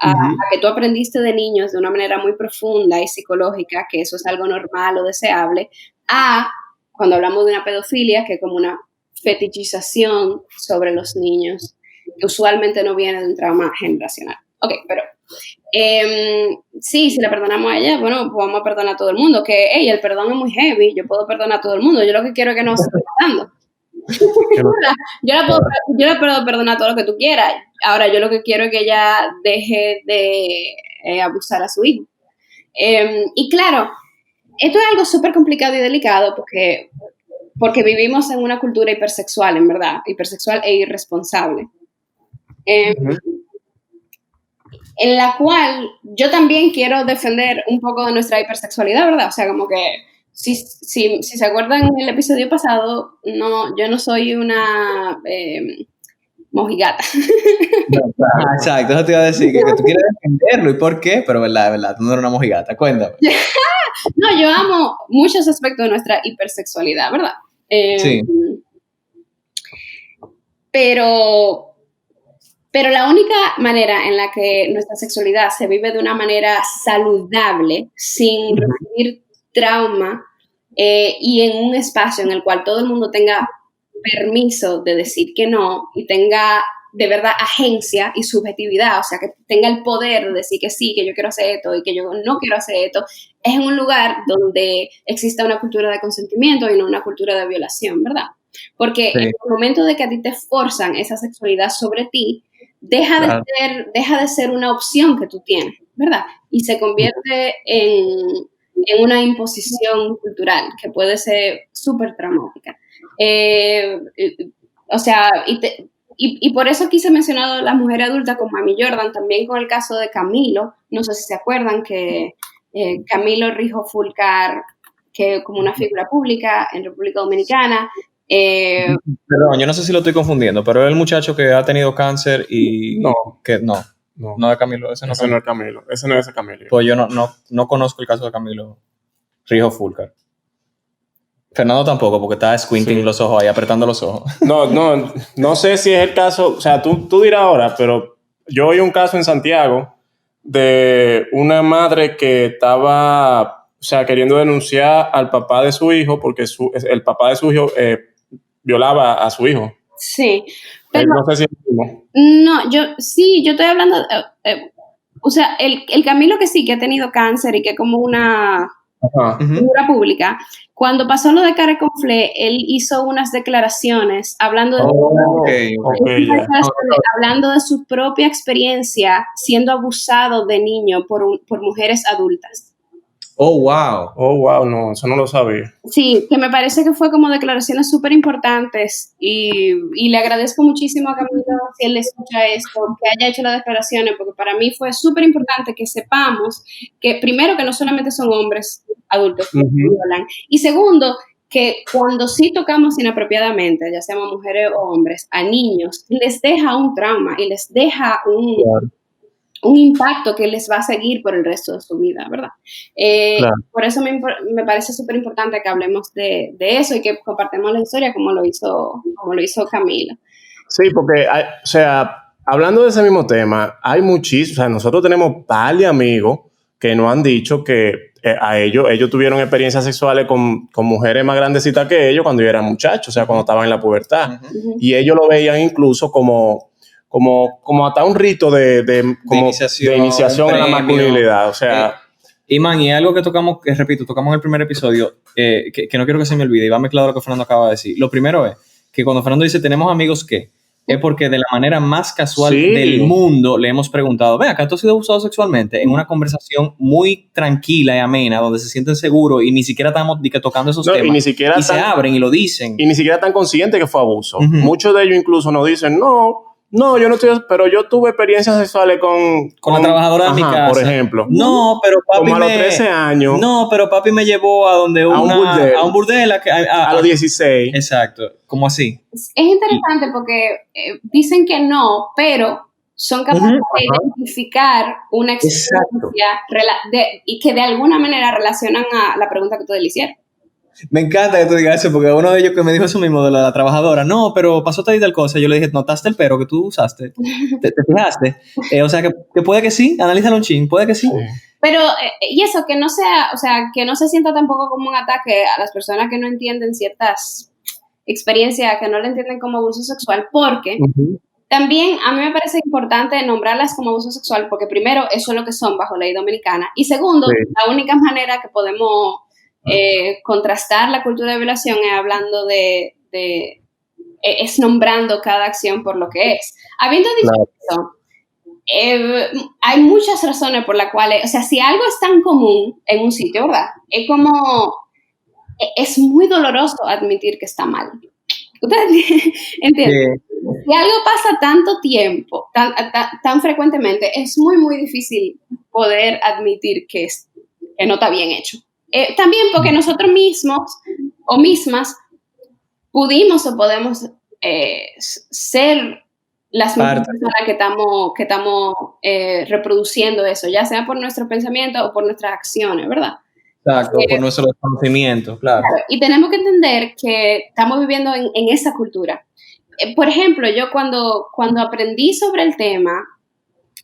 A que tú aprendiste de niños de una manera muy profunda y psicológica, que eso es algo normal o deseable, a cuando hablamos de una pedofilia, que es como una fetichización sobre los niños, que usualmente no viene de un trauma generacional. Ok, pero sí, si le perdonamos a ella, bueno, pues vamos a perdonar a todo el mundo, que el perdón es muy heavy, yo puedo perdonar a todo el mundo, yo lo que quiero es que no se esté pasando. yo la puedo perdonar todo lo que tú quieras, ahora yo lo que quiero es que ella deje de abusar a su hijo. Y claro, esto es algo súper complicado y delicado porque vivimos en una cultura hipersexual, en verdad, hipersexual e irresponsable. En la cual yo también quiero defender un poco de nuestra hipersexualidad, ¿verdad? O sea, como que si se acuerdan en el episodio pasado, yo no soy una mojigata. Exacto, eso te iba a decir, que tú quieres defenderlo, ¿y por qué? Pero verdad, tú no eres una mojigata, cuéntame. No, yo amo muchos aspectos de nuestra hipersexualidad, ¿verdad? Sí. Pero la única manera en la que nuestra sexualidad se vive de una manera saludable, sin recibir trauma, y en un espacio en el cual todo el mundo tenga permiso de decir que no y tenga de verdad agencia y subjetividad, o sea, que tenga el poder de decir que sí, que yo quiero hacer esto y que yo no quiero hacer esto, es en un lugar donde exista una cultura de consentimiento y no una cultura de violación, ¿verdad? Porque en el momento de que a ti te forzan esa sexualidad sobre ti, deja de ser una opción que tú tienes, ¿verdad? Y se convierte en una imposición cultural que puede ser súper traumática. O sea, y por eso quise mencionar a las mujeres adultas como Amy Jordan, también con el caso de Camilo, no sé si se acuerdan que Camilo Rijo Fulcar, que como una figura pública en República Dominicana. Perdón, yo no sé si lo estoy confundiendo, pero es el muchacho que ha tenido cáncer y... No es Camilo, ese no es Camilo. Ese no es Camilo. Pues yo no conozco el caso de Camilo Rijo Fulcar. Fernando tampoco, porque está squinting los ojos ahí, apretando los ojos. No sé si es el caso, o sea, tú dirás ahora, pero yo oí un caso en Santiago de una madre que estaba, o sea, queriendo denunciar al papá de su hijo porque el papá de su hijo violaba a su hijo. Sí. Pero, no sé si es el mismo. No, yo estoy hablando, o sea, el Camilo que sí, que ha tenido cáncer y que como una figura pública, cuando pasó lo de Care Conflé, él hizo unas declaraciones hablando hablando de su propia experiencia siendo abusado de niño por mujeres adultas. Oh, wow, no, eso no lo sabía. Sí, que me parece que fue como declaraciones súper importantes y le agradezco muchísimo a Camilo si él escucha esto, que haya hecho las declaraciones, porque para mí fue súper importante que sepamos que primero que no solamente son hombres adultos que violan, y segundo que cuando sí tocamos inapropiadamente, ya seamos mujeres o hombres, a niños, les deja un trauma y les deja un impacto que les va a seguir por el resto de su vida, ¿verdad? Por eso me parece súper importante que hablemos de eso y que compartamos la historia como lo hizo Camilo. Sí, porque, o sea, hablando de ese mismo tema, hay muchísimos, o sea, nosotros tenemos par de amigos que nos han dicho que ellos tuvieron experiencias sexuales con mujeres más grandecitas que ellos cuando eran muchachos, o sea, cuando estaban en la pubertad. Y ellos lo veían incluso como hasta un rito de iniciación a la masculinidad, o sea... y algo que tocamos, tocamos en el primer episodio, que no quiero que se me olvide, y va mezclado lo que Fernando acaba de decir. Lo primero es que cuando Fernando dice tenemos amigos que, es porque de la manera más casual del mundo le hemos preguntado, ven acá, ¿tú has sido abusado sexualmente? En una conversación muy tranquila y amena, donde se sienten seguros y ni siquiera estamos tocando esos temas. Y se abren y lo dicen. Y ni siquiera tan conscientes que fue abuso. Muchos de ellos incluso nos dicen, no, yo no estoy, pero yo tuve experiencias sexuales con la trabajadora de mi casa, por ejemplo. No, pero papi como a los 13 años. No, pero papi me llevó a un burdel a los 16. Exacto, como así. Es interesante porque dicen que no, pero son capaces de identificar una experiencia y que de alguna manera relacionan a la pregunta que tú le hicieron. Me encanta que tú digas eso, porque uno de ellos que me dijo eso mismo de la trabajadora, no, pero pasó tal y tal cosa, yo le dije, ¿notaste el pero que tú usaste? ¿Te fijaste? O sea, que puede que sí, analízalo un chin, puede que sí. Pero, y eso, que no sea, o sea, que no se sienta tampoco como un ataque a las personas que no entienden ciertas experiencias, que no le entienden como abuso sexual, porque también a mí me parece importante nombrarlas como abuso sexual, porque primero, eso es lo que son bajo ley dominicana, y segundo, la única manera que podemos contrastar la cultura de violación es hablando es nombrando cada acción por lo que es. Habiendo dicho eso, hay muchas razones por las cuales, o sea, si algo es tan común en un sitio, ¿verdad? Es como, es muy doloroso admitir que está mal. ¿Ustedes entienden? Si algo pasa tanto tiempo, tan frecuentemente, es muy, muy difícil poder admitir que no está bien hecho. También porque nosotros mismos o mismas pudimos o podemos ser las mismas personas que estamos reproduciendo eso, ya sea por nuestro pensamiento o por nuestras acciones, ¿verdad? Exacto, por nuestro desconocimiento, claro. Y tenemos que entender que estamos viviendo en esa cultura. Por ejemplo, yo cuando aprendí sobre el tema,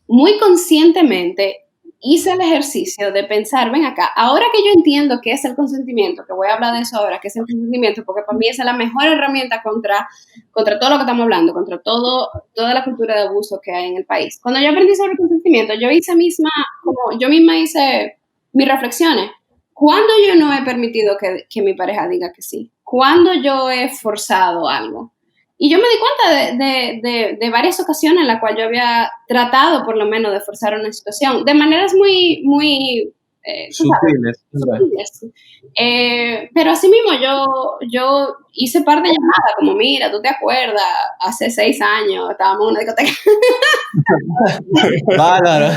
muy conscientemente hice el ejercicio de pensar, ven acá, ahora que yo entiendo qué es el consentimiento, que voy a hablar de eso ahora, qué es el consentimiento, porque para mí esa es la mejor herramienta contra todo lo que estamos hablando, contra toda la cultura de abuso que hay en el país. Cuando yo aprendí sobre el consentimiento, yo misma hice mis reflexiones. ¿Cuándo yo no he permitido que mi pareja diga que sí? ¿Cuándo yo he forzado algo? Y yo me di cuenta de varias ocasiones en las cuales yo había tratado, por lo menos, de forzar una situación, de maneras muy, muy sutiles. Pero así mismo yo hice un par de llamadas, como mira, ¿tú te acuerdas? Hace 6 años estábamos en una discoteca. Bárbaro.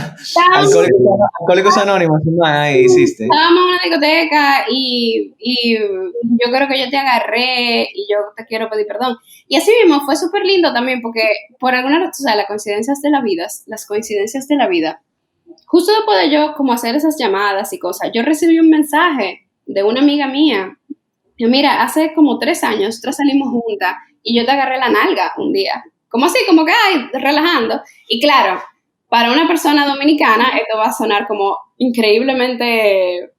Alcohólicos Anónimos, ahí hiciste. Estábamos en una discoteca y yo creo que yo te agarré y yo te quiero pedir perdón. Y así mismo fue súper lindo también porque por alguna razón, o sea, las coincidencias de la vida, justo después de yo como hacer esas llamadas y cosas, yo recibí un mensaje de una amiga mía. Yo, mira, hace como 3 años nosotros salimos juntas y yo te agarré la nalga un día. Como así, como que, ay, relajando. Y claro, para una persona dominicana esto va a sonar como increíblemente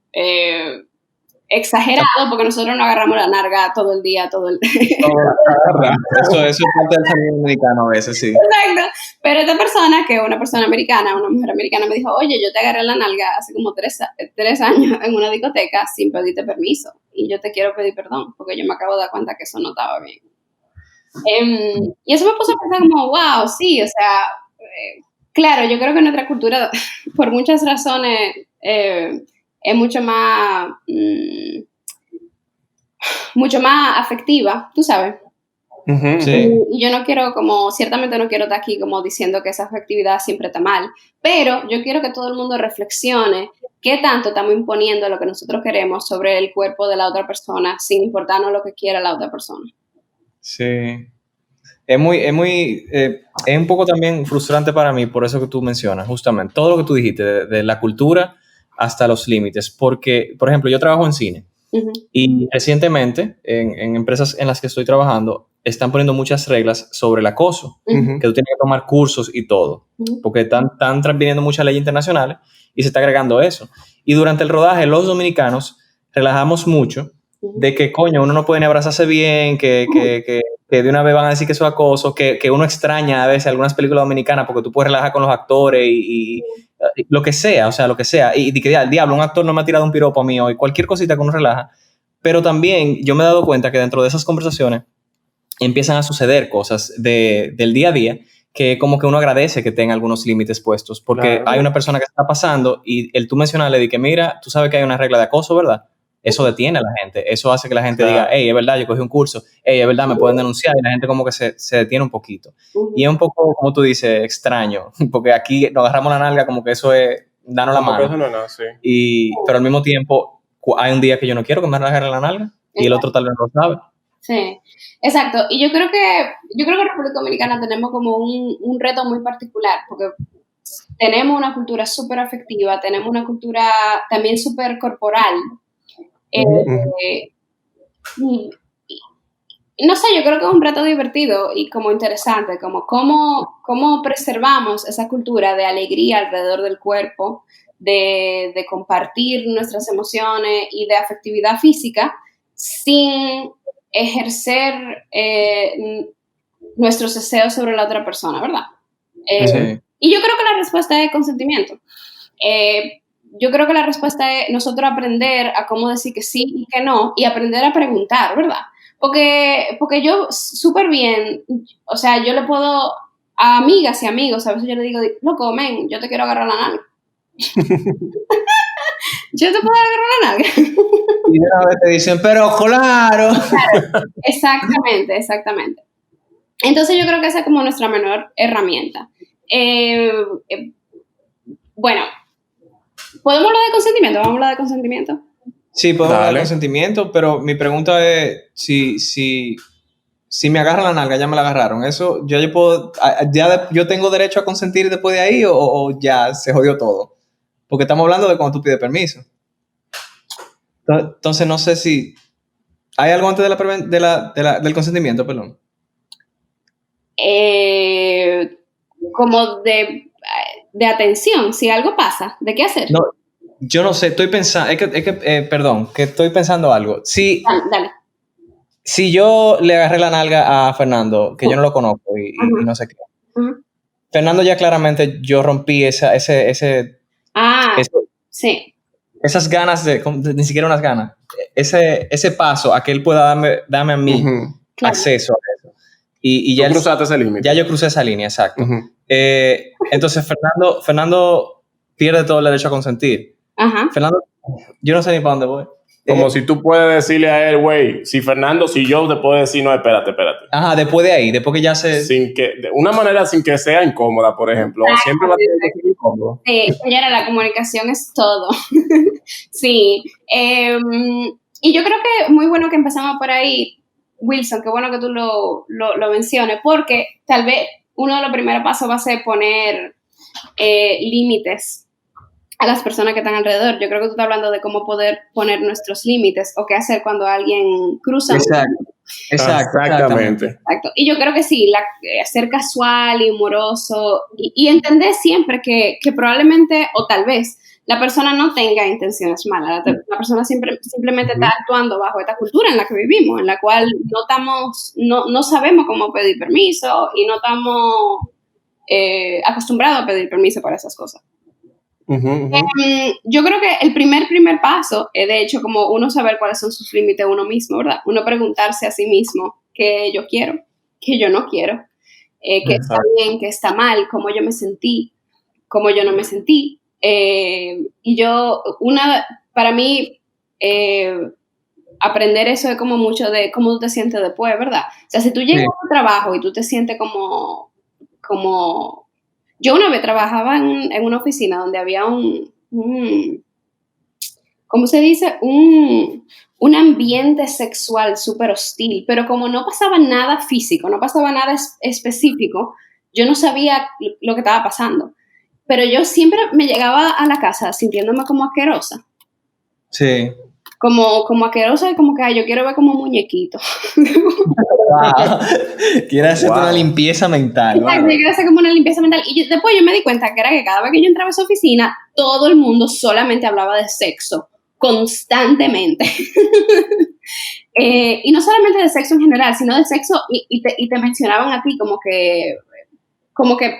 exagerado porque nosotros no agarramos la nalga todo el día. Eso es parte del sonido dominicano a veces, sí. Exacto. Pero esta persona, que es una persona americana, una mujer americana, me dijo, oye, yo te agarré la nalga hace como 3 años en una discoteca sin pedirte permiso. Y yo te quiero pedir perdón porque yo me acabo de dar cuenta que eso no estaba bien. Y eso me puso a pensar como, wow, sí, o sea, claro, yo creo que nuestra cultura, por muchas razones, es mucho más afectiva, tú sabes. Uh-huh. Sí. Y yo no quiero ciertamente no quiero estar aquí como diciendo que esa afectividad siempre está mal, pero yo quiero que todo el mundo reflexione qué tanto estamos imponiendo lo que nosotros queremos sobre el cuerpo de la otra persona sin importarnos lo que quiera la otra persona. Sí. Es un poco también frustrante para mí, por eso que tú mencionas, justamente, todo lo que tú dijiste, de la cultura hasta los límites, porque, por ejemplo, yo trabajo en cine y recientemente en empresas en las que estoy trabajando están poniendo muchas reglas sobre el acoso, que tú tienes que tomar cursos y todo, porque están transviniendo muchas leyes internacionales y se está agregando eso. Y durante el rodaje, los dominicanos relajamos mucho de que, coño, uno no puede ni abrazarse bien, que de una vez van a decir que eso es acoso, que uno extraña a veces algunas películas dominicanas porque tú puedes relajar con los actores y lo que sea, o sea, lo que sea. Y que al diablo, un actor no me ha tirado un piropo a mí hoy, cualquier cosita que uno relaja. Pero también yo me he dado cuenta que dentro de esas conversaciones empiezan a suceder cosas del día a día que como que uno agradece que tenga algunos límites puestos, porque hay una persona que está pasando y tú mencionarle de que, mira, tú sabes que hay una regla de acoso, ¿verdad? Eso detiene a la gente, eso hace que la gente diga, hey, es verdad, yo cogí un curso, hey, es verdad, me pueden denunciar, y la gente como que se detiene un poquito. Y es un poco, como tú dices, extraño, porque aquí nos agarramos la nalga como que eso es darnos la mano. Sí. Pero al mismo tiempo, hay un día que yo no quiero que me agarren la nalga, y el otro tal vez no lo sabe. Sí, exacto. Y yo creo que en República Dominicana tenemos como un reto muy particular, porque tenemos una cultura súper afectiva, tenemos una cultura también súper corporal. No sé, yo creo que es un reto divertido y como interesante, como cómo preservamos esa cultura de alegría alrededor del cuerpo, de compartir nuestras emociones y de afectividad física sin ejercer nuestros deseos sobre la otra persona, ¿verdad? Sí. Y yo creo que la respuesta es consentimiento. Yo creo que la respuesta es nosotros aprender a cómo decir que sí y que no y aprender a preguntar, ¿verdad? Porque yo súper bien, o sea, yo le puedo a amigas y amigos, a veces yo le digo, loco, men, yo te quiero agarrar la nalga. Yo te puedo agarrar la nalga. Y de una vez te dicen, pero claro. Exactamente. Entonces yo creo que esa es como nuestra menor herramienta. Bueno, ¿podemos hablar de consentimiento? ¿Vamos a hablar de consentimiento? Sí, podemos hablar de consentimiento, pero mi pregunta es si me agarran la nalga, ya me la agarraron. Eso, yo tengo derecho a consentir después de ahí o ya se jodió todo. Porque estamos hablando de cuando tú pides permiso. Entonces no sé si hay algo antes del consentimiento, perdón. Como de atención, si algo pasa, ¿de qué hacer? No, yo no sé, estoy pensando, perdón, que estoy pensando algo. Dale. Si yo le agarré la nalga a Fernando, que yo no lo conozco y no sé qué. Fernando ya claramente yo rompí sí. Esas ganas ni siquiera unas ganas, ese paso a que él pueda darme a mí acceso a eso. Y ya cruzaste ese límite. Ya yo crucé esa línea, exacto. Entonces Fernando pierde todo el derecho a consentir. Fernando, yo no sé ni para dónde voy. Como si tú puedes decirle a él, güey, si yo te puedo decir, no, espérate. Ajá, después de ahí, después que ya se... de una manera sin que sea incómoda, por ejemplo. Siempre va a tener que ser incómodo. Sí, señora, la comunicación es todo. Sí. Y yo creo que muy bueno que empezamos por ahí, Wilson, qué bueno que tú lo menciones, porque tal vez uno de los primeros pasos va a ser poner límites a las personas que están alrededor. Yo creo que tú estás hablando de cómo poder poner nuestros límites o qué hacer cuando alguien cruza. Exactamente. Exacto. Y yo creo que sí, ser casual y humoroso y entender siempre que probablemente o tal vez la persona no tenga intenciones malas. La persona simplemente está actuando bajo esta cultura en la que vivimos, en la cual no sabemos cómo pedir permiso y no estamos acostumbrados a pedir permiso para esas cosas. Yo creo que el primer paso es de hecho como uno saber cuáles son sus límites uno mismo, ¿verdad? Uno preguntarse a sí mismo qué yo quiero, qué yo no quiero, qué está bien, qué está mal, cómo yo me sentí, cómo yo no me sentí. Y para mí, aprender eso es como mucho de cómo tú te sientes después, ¿verdad? O sea, si tú llegas a tu trabajo y tú te sientes como yo una vez trabajaba en una oficina donde había ¿cómo se dice? Un ambiente sexual súper hostil, pero como no pasaba nada físico, no pasaba nada específico, yo no sabía lo que estaba pasando. Pero yo siempre me llegaba a la casa sintiéndome como asquerosa. Sí. Como asquerosa y como que yo quiero ver como un muñequito. Wow. Quiere hacer una limpieza mental. Exacto, yo quiero hacer como una limpieza mental. Y después yo me di cuenta que era que cada vez que yo entraba a esa oficina, todo el mundo solamente hablaba de sexo, constantemente. Y no solamente de sexo en general, sino de sexo y te mencionaban a ti como que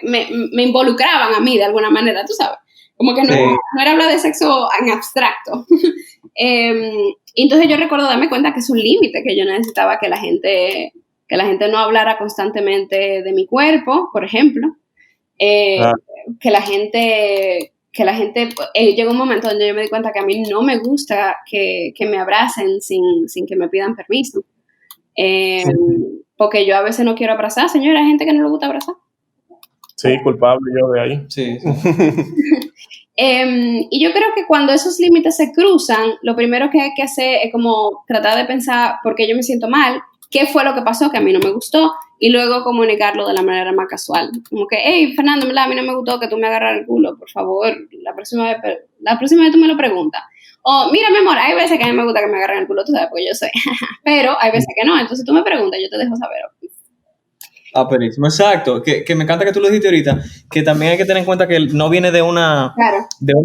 me involucraban a mí de alguna manera, tú sabes. Como que no era hablar de sexo en abstracto. Entonces yo recuerdo darme cuenta que es un límite, que yo necesitaba que la gente no hablara constantemente de mi cuerpo, por ejemplo. Que la gente llegó un momento donde yo me di cuenta que a mí no me gusta que me abracen sin que me pidan permiso. Porque yo a veces no quiero abrazar, señora, hay gente que no le gusta abrazar. Sí, culpable yo de ahí. Sí. Y yo creo que cuando esos límites se cruzan, lo primero que hay que hacer es como tratar de pensar por qué yo me siento mal, qué fue lo que pasó que a mí no me gustó, y luego comunicarlo de la manera más casual. Como que, hey, Fernando, a mí no me gustó que tú me agarras el culo, por favor, la próxima vez tú me lo preguntas. O, mira, mi amor, hay veces que a mí me gusta que me agarren el culo, tú sabes, porque yo sé, pero hay veces que no, entonces tú me preguntas, yo te dejo saber. Aperísimo, exacto, que me encanta que tú lo dijiste ahorita, que también hay que tener en cuenta que no viene de una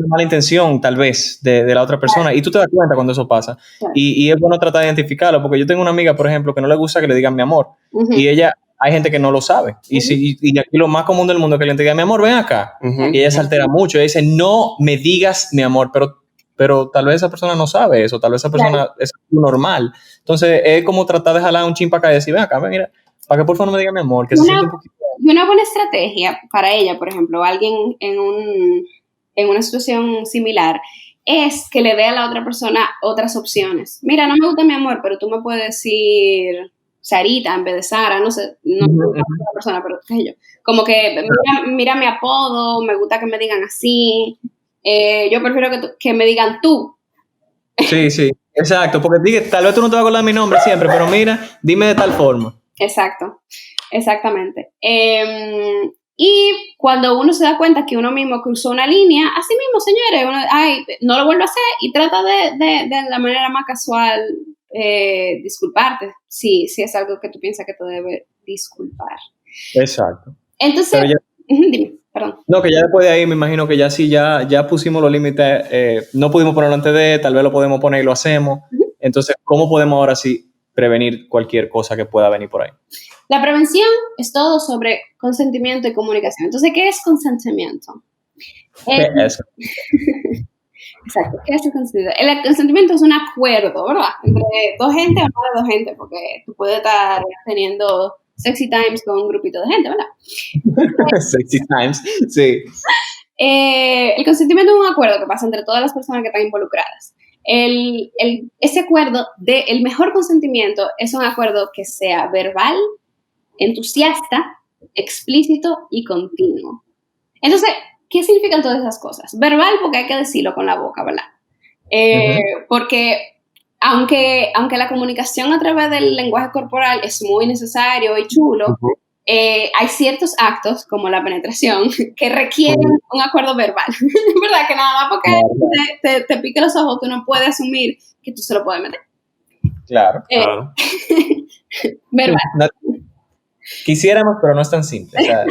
mala intención, tal vez, de la otra persona, y tú te das cuenta cuando eso pasa, y es bueno tratar de identificarlo, porque yo tengo una amiga, por ejemplo, que no le gusta que le digan mi amor, y ella, hay gente que no lo sabe, y aquí lo más común del mundo es que le diga mi amor, ven acá, y ella se altera mucho, ella dice, no me digas mi amor, pero tal vez esa persona no sabe eso, tal vez esa persona es normal, entonces es como tratar de jalar un chin para acá y decir, ven acá, mira, para que por favor no me diga mi amor, que se siente un poquito. Y una buena estrategia para ella, por ejemplo, alguien en una situación similar, es que le dé a la otra persona otras opciones. Mira, no me gusta mi amor, pero tú me puedes decir Sarita en vez de Sara, no sé, no me gusta otra persona, pero qué sé yo. Como que mira mi apodo, me gusta que me digan así, yo prefiero que me digan tú. Sí, sí, exacto, porque tal vez tú no te vas a acordar mi nombre siempre, pero mira, dime de tal forma. Exacto, exactamente. Y cuando uno se da cuenta que uno mismo cruzó una línea, así mismo, señores, no lo vuelvo a hacer y trata de la manera más casual disculparte si es algo que tú piensas que te debe disculpar. Exacto. Entonces, dime, perdón. No, que ya después de ahí me imagino que ya sí, ya pusimos los límites, no pudimos ponerlo antes tal vez lo podemos poner y lo hacemos. Entonces, ¿cómo podemos ahora sí prevenir cualquier cosa que pueda venir por ahí? La prevención es todo sobre consentimiento y comunicación. Entonces, ¿qué es consentimiento? ¿Qué es? Exacto, ¿qué es el consentimiento? El consentimiento es un acuerdo, ¿verdad? Entre dos gente o más de dos gente, porque tú puedes estar teniendo sexy times con un grupito de gente, ¿verdad? Sexy times, sí. El consentimiento es un acuerdo que pasa entre todas las personas que están involucradas. Ese acuerdo, el mejor consentimiento es un acuerdo que sea verbal, entusiasta, explícito y continuo. Entonces, ¿qué significan todas esas cosas? Verbal, porque hay que decirlo con la boca, ¿verdad? Porque aunque la comunicación a través del lenguaje corporal es muy necesario y chulo, hay ciertos actos, como la penetración, que requieren un acuerdo verbal. ¿Verdad? Que nada más porque te pique los ojos, tú no puedes asumir que tú se lo puedes meter. Claro. Verbal. Quisiéramos, pero no es tan simple. O sea,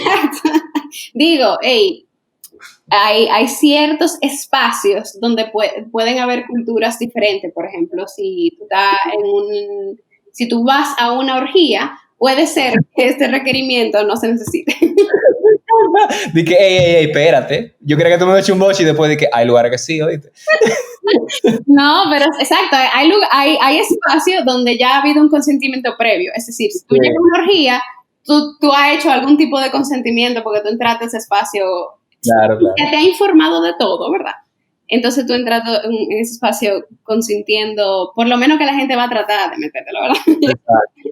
digo, hay ciertos espacios donde pueden haber culturas diferentes. Por ejemplo, si tú vas a una orgía, puede ser que este requerimiento no se necesite. Di que, espérate. Yo quería que tú me eches un boche y después de que hay lugares que sí, ¿oíste? No, pero exacto, hay espacios donde ya ha habido un consentimiento previo. Es decir, si tú llegas a una orgía, tú has hecho algún tipo de consentimiento porque tú entraste a ese espacio. Claro. Que te ha informado de todo, ¿verdad? Entonces tú entras en ese espacio consintiendo, por lo menos que la gente va a tratar de metértelo, ¿verdad?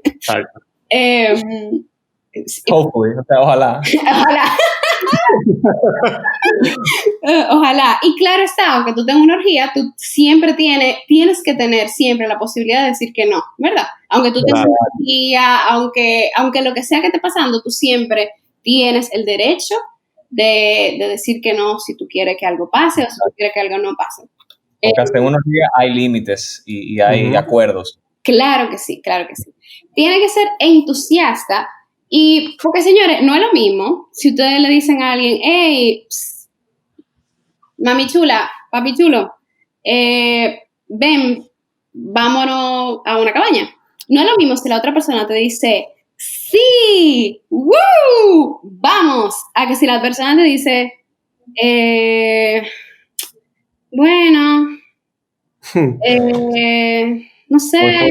Exacto. Hopefully, o sea, ojalá. Ojalá. Y claro está, aunque tú tengas una orgía, tú siempre tienes que tener siempre la posibilidad de decir que no, ¿verdad? Aunque tú tengas una orgía, aunque lo que sea que esté pasando, tú siempre tienes el derecho de decir que no si tú quieres que algo pase o si tú quieres que algo no pase. Porque hasta en una orgía hay límites y hay acuerdos. Claro que sí, claro que sí. Tiene que ser entusiasta y, porque señores, no es lo mismo si ustedes le dicen a alguien, hey, mami chula, papi chulo, ven, vámonos a una cabaña. No es lo mismo si la otra persona te dice, sí, ¡woo! Vamos, a que si la persona te dice, bueno, no sé,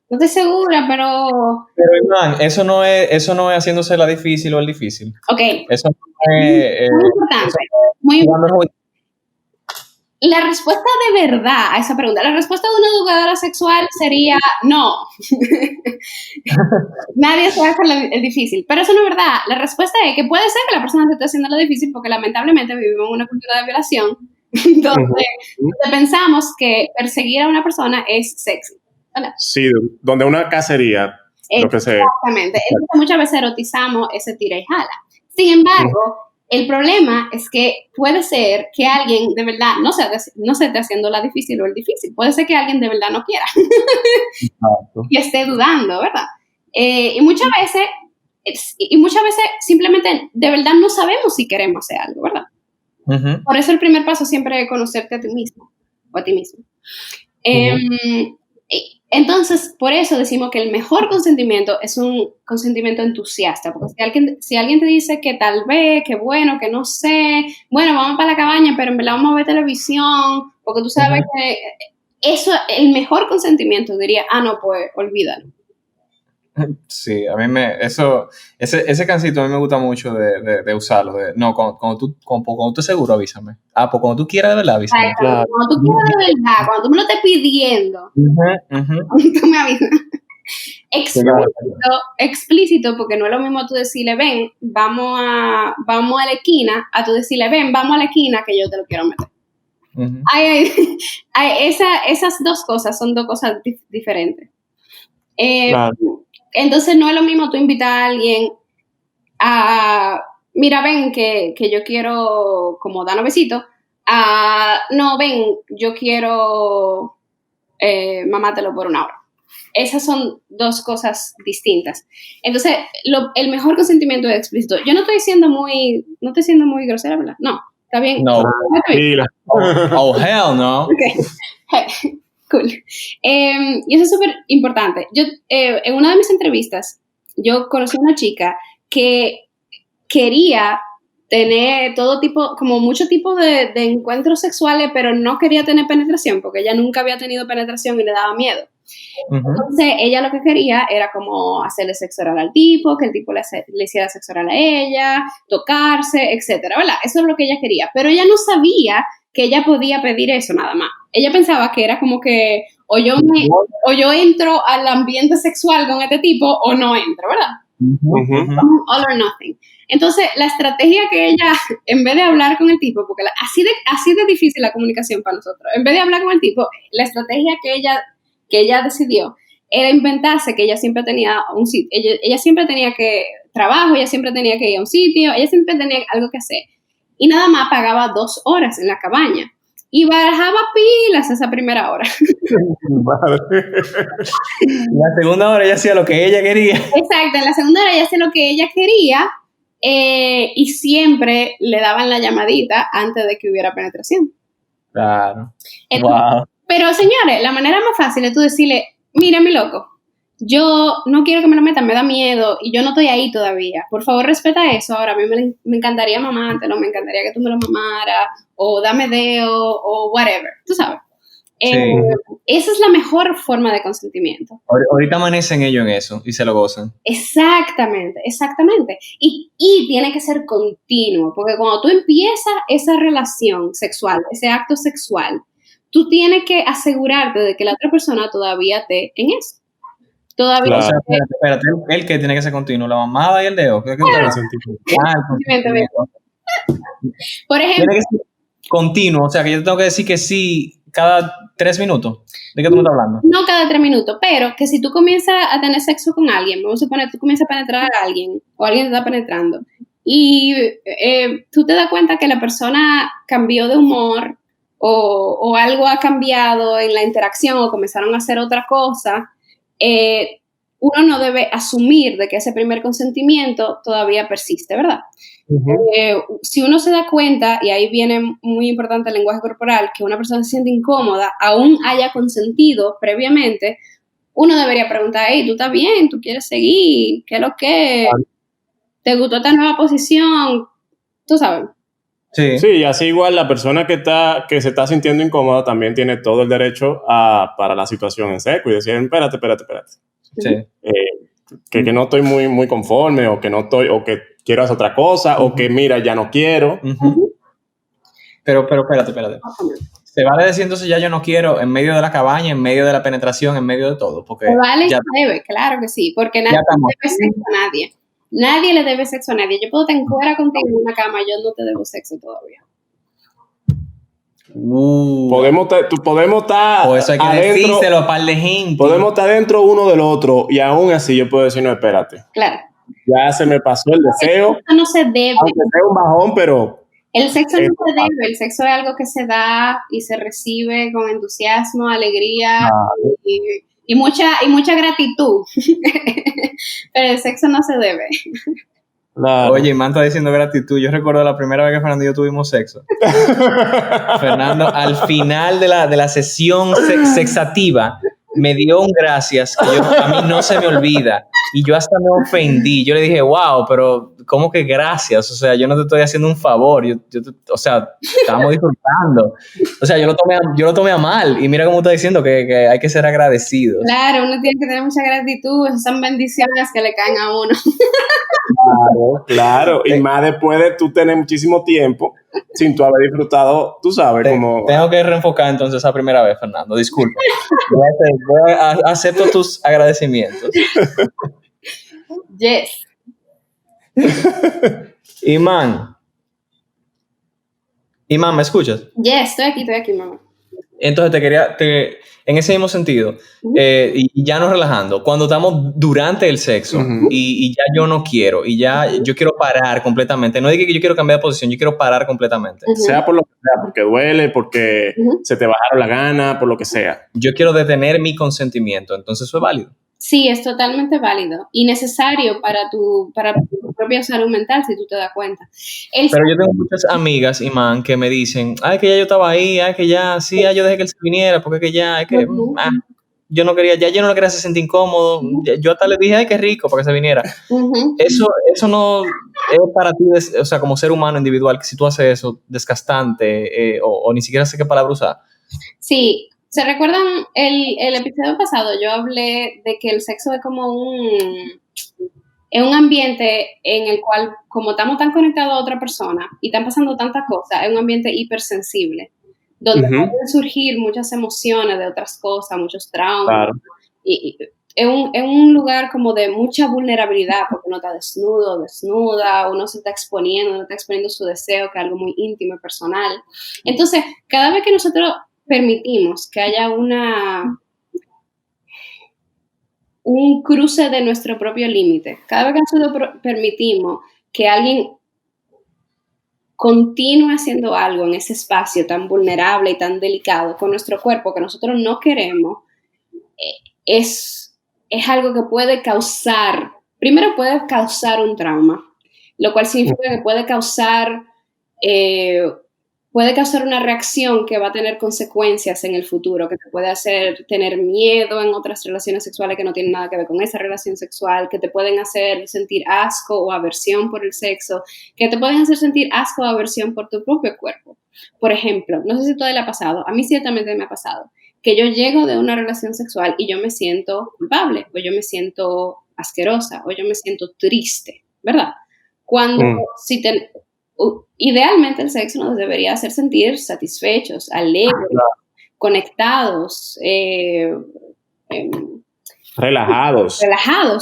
no estoy segura, pero... Pero, Iván, eso no es haciéndose la difícil o el difícil. Ok. Eso no es... Muy importante, muy importante. La respuesta de verdad a esa pregunta, la respuesta de una educadora sexual sería no. Nadie se va a hacer el difícil, pero eso no es verdad. La respuesta es que puede ser que la persona se esté haciendo lo difícil porque lamentablemente vivimos en una cultura de violación donde pensamos que perseguir a una persona es sexy. ¿Verdad? Sí, donde una cacería. Exactamente. Entonces muchas veces erotizamos ese tira y jala. Sin embargo, el problema es que puede ser que alguien de verdad no se esté haciendo la difícil o el difícil. Puede ser que alguien de verdad no quiera y esté dudando, ¿verdad? Y muchas veces simplemente de verdad no sabemos si queremos hacer algo, ¿verdad? Uh-huh. Por eso el primer paso siempre es conocerte a ti mismo o a ti mismo. Entonces, por eso decimos que el mejor consentimiento es un consentimiento entusiasta, porque si alguien te dice que tal vez, que bueno, que no sé, bueno, vamos para la cabaña, pero en verdad vamos a ver televisión, porque tú sabes que eso, el mejor consentimiento diría, no, pues olvídalo. Sí, a mí ese cancito a mí me gusta mucho de usarlo. Cuando tú estés seguro, avísame. Pues cuando tú quieras de verdad, avísame. Claro. Cuando tú quieras de verdad, cuando tú me lo estés pidiendo, tú me avisas. Explícito, porque no es lo mismo tú decirle, ven, vamos a la esquina, a tú decirle, ven, vamos a la esquina que yo te lo quiero meter. Esas dos cosas son dos cosas diferentes. Claro. Entonces no es lo mismo tú invitar a alguien a, mira, ven, que yo quiero como darnos besitos, no, ven, yo quiero mamátelo por una hora. Esas son dos cosas distintas. Entonces, el mejor consentimiento es explícito. Yo no estoy siendo muy grosera, ¿verdad? No, está bien. No. Oh, hell no. Okay. Cool. Y eso es súper importante. Yo, en una de mis entrevistas, yo conocí a una chica que quería tener todo tipo, como mucho tipo de encuentros sexuales, pero no quería tener penetración, porque ella nunca había tenido penetración y le daba miedo. Entonces, ella lo que quería era como hacerle sexo oral al tipo, que el tipo le hiciera sexo oral a ella, tocarse, etcétera, ¿verdad? Eso es lo que ella quería, pero ella no sabía que ella podía pedir eso nada más. Ella pensaba que era como que o yo entro al ambiente sexual con este tipo o no entro, ¿verdad? All or nothing. Entonces, la estrategia que ella, en vez de hablar con el tipo, porque así de difícil la comunicación para nosotros, en vez de hablar con el tipo, la estrategia que ella decidió era inventarse que ella siempre tenía un sitio, ella siempre tenía trabajo, ella siempre tenía que ir a un sitio, ella siempre tenía algo que hacer. Y nada más pagaba 2 horas en la cabaña. Y barajaba pilas esa primera hora. La segunda hora ella hacía lo que ella quería. Exacto, en la segunda hora ella hacía lo que ella quería y siempre le daban la llamadita antes de que hubiera penetración. Claro. Entonces, wow. Pero señores, la manera más fácil es tú decirle, mira mi loco, yo no quiero que me lo metan, me da miedo y yo no estoy ahí todavía. Por favor, respeta eso. Ahora, a mí me encantaría mamártelo, me encantaría que tú me lo mamaras, o dame dedo, o whatever, tú sabes. Sí. Esa es la mejor forma de consentimiento. Ahorita amanecen ellos en eso y se lo gozan. Exactamente. Y tiene que ser continuo, porque cuando tú empiezas esa relación sexual, ese acto sexual, tú tienes que asegurarte de que la otra persona todavía esté en eso. Todavía. Claro. O sea, espérate, el que tiene que ser continuo, la mamada y el dedo. ¿Qué claro. Por ejemplo. Tiene que ser continuo, o sea, que yo tengo que decir que sí cada 3 minutos. ¿De qué tú me estás hablando? No cada 3 minutos, pero que si tú comienzas a tener sexo con alguien, vamos a suponer, tú comienzas a penetrar a alguien, o alguien te está penetrando, y tú te das cuenta que la persona cambió de humor, o algo ha cambiado en la interacción, o comenzaron a hacer otra cosa, uno no debe asumir de que ese primer consentimiento todavía persiste, ¿verdad? Si uno se da cuenta, y ahí viene muy importante el lenguaje corporal, que una persona se siente incómoda, aún haya consentido previamente, uno debería preguntar, hey, ¿tú estás bien? ¿Tú quieres seguir? ¿Qué es lo que? ¿Te gustó esta nueva posición? ¿Tú sabes? Sí, así igual la persona que se está sintiendo incómoda también tiene todo el derecho para la situación en seco y decir, espérate. Sí. Que no estoy muy, muy conforme, o que no estoy, o que quiero hacer otra cosa, o que mira, ya no quiero. Pero espérate. Se vale decir entonces ya yo no quiero en medio de la cabaña, en medio de la penetración, en medio de todo. Porque se vale, debe, claro que sí, porque nadie le debe sexo a nadie. Nadie le debe sexo a nadie. Yo puedo estar en cuera contigo en una cama, yo no te debo sexo todavía. Podemos estar por eso hay que adentro, decírselo a par de gente. Podemos estar dentro uno del otro y aún así yo puedo decir, no, espérate. Claro. Ya se me pasó el deseo. El sexo no se debe. Aunque sea un bajón, pero... El sexo no se debe. El sexo es algo que se da y se recibe con entusiasmo, alegría y mucha gratitud. Pero el sexo no se debe. Claro. Oye, man está diciendo gratitud. Yo recuerdo la primera vez que Fernando y yo tuvimos sexo. Fernando, al final de la sesión sexativa, me dio un gracias que a mí no se me olvida. Y yo hasta me ofendí. Yo le dije, wow, pero ¿cómo que gracias? O sea, yo no te estoy haciendo un favor, o sea, estábamos disfrutando. O sea, yo lo tomé a mal, y mira cómo está diciendo que hay que ser agradecidos. Claro, uno tiene que tener mucha gratitud, esas son bendiciones que le caen a uno. Claro, y más después de tú tener muchísimo tiempo sin tú haber disfrutado, tú sabes, como... Tengo que reenfocar entonces esa primera vez, Fernando, disculpa. Acepto tus agradecimientos. Yes. Iman, ¿me escuchas? Yes, estoy aquí, mamá. Entonces en ese mismo sentido, y ya nos relajando, cuando estamos durante el sexo, y ya yo no quiero, y ya yo quiero parar completamente, no digo que yo quiero cambiar de posición, yo quiero parar completamente. Sea por lo que sea, porque duele, porque se te bajaron la gana, por lo que sea. Yo quiero detener mi consentimiento, entonces eso es válido. Sí, es totalmente válido y necesario para tu propia salud mental, si tú te das cuenta. Pero yo tengo muchas amigas, Iman, que me dicen, ay, que ya yo estaba ahí, ay, que ya, sí, yo dejé que él se viniera, porque que ya, yo no quería, ya yo no lo quería, se sentía incómodo, yo hasta le dije, ay, qué rico, para que se viniera. Eso no es para ti, o sea, como ser humano individual, que si tú haces eso, desgastante, o ni siquiera sé qué palabra usar. Sí. ¿Se recuerdan el episodio pasado? Yo hablé de que el sexo es como un ambiente en el cual, como estamos tan conectados a otra persona y están pasando tantas cosas, es un ambiente hipersensible, donde pueden surgir muchas emociones de otras cosas, muchos traumas. Claro. Y es un lugar como de mucha vulnerabilidad, porque uno está desnudo, desnuda, uno se está exponiendo su deseo, que es algo muy íntimo y personal. Entonces, cada vez que nosotros permitimos que haya un cruce de nuestro propio límite, cada vez que nosotros permitimos que alguien continúe haciendo algo en ese espacio tan vulnerable y tan delicado con nuestro cuerpo que nosotros no queremos, es algo que puede causar un trauma, lo cual significa que puede causar una reacción que va a tener consecuencias en el futuro, que te puede hacer tener miedo en otras relaciones sexuales que no tienen nada que ver con esa relación sexual, que te pueden hacer sentir asco o aversión por el sexo, que te pueden hacer sentir asco o aversión por tu propio cuerpo. Por ejemplo, no sé si todo le ha pasado, a mí ciertamente me ha pasado, que yo llego de una relación sexual y yo me siento culpable, o yo me siento asquerosa, o yo me siento triste, ¿verdad? Cuando idealmente el sexo nos debería hacer sentir satisfechos, alegres, conectados, relajados,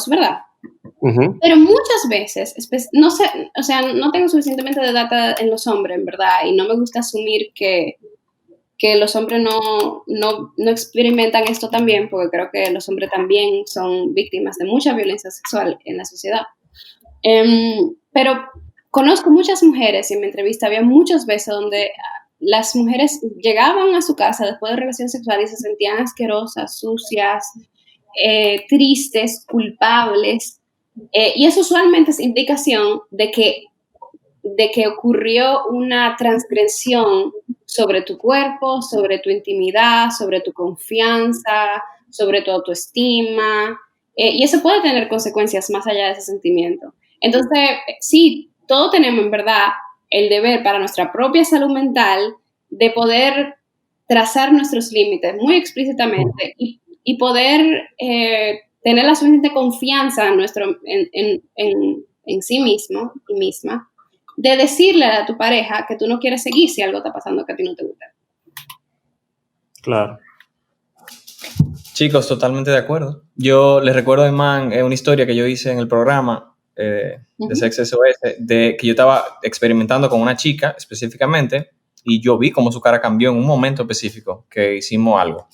¿verdad? Pero muchas veces, no sé, o sea, no tengo suficientemente de data en los hombres, en verdad, y no me gusta asumir que los hombres no experimentan esto también, porque creo que los hombres también son víctimas de mucha violencia sexual en la sociedad. Pero conozco muchas mujeres, y en mi entrevista había muchas veces donde las mujeres llegaban a su casa después de relación sexual y se sentían asquerosas, sucias, tristes, culpables, y eso usualmente es indicación de que ocurrió una transgresión sobre tu cuerpo, sobre tu intimidad, sobre tu confianza, sobre tu autoestima, y eso puede tener consecuencias más allá de ese sentimiento. Entonces, sí, todos tenemos en verdad el deber para nuestra propia salud mental de poder trazar nuestros límites muy explícitamente y poder tener la suficiente confianza en sí mismo y misma, de decirle a tu pareja que tú no quieres seguir si algo está pasando que a ti no te gusta. Claro. Chicos, totalmente de acuerdo. Yo les recuerdo, Iman, una historia que yo hice en el programa de Sex SOS, de que yo estaba experimentando con una chica específicamente y yo vi cómo su cara cambió en un momento específico que hicimos algo.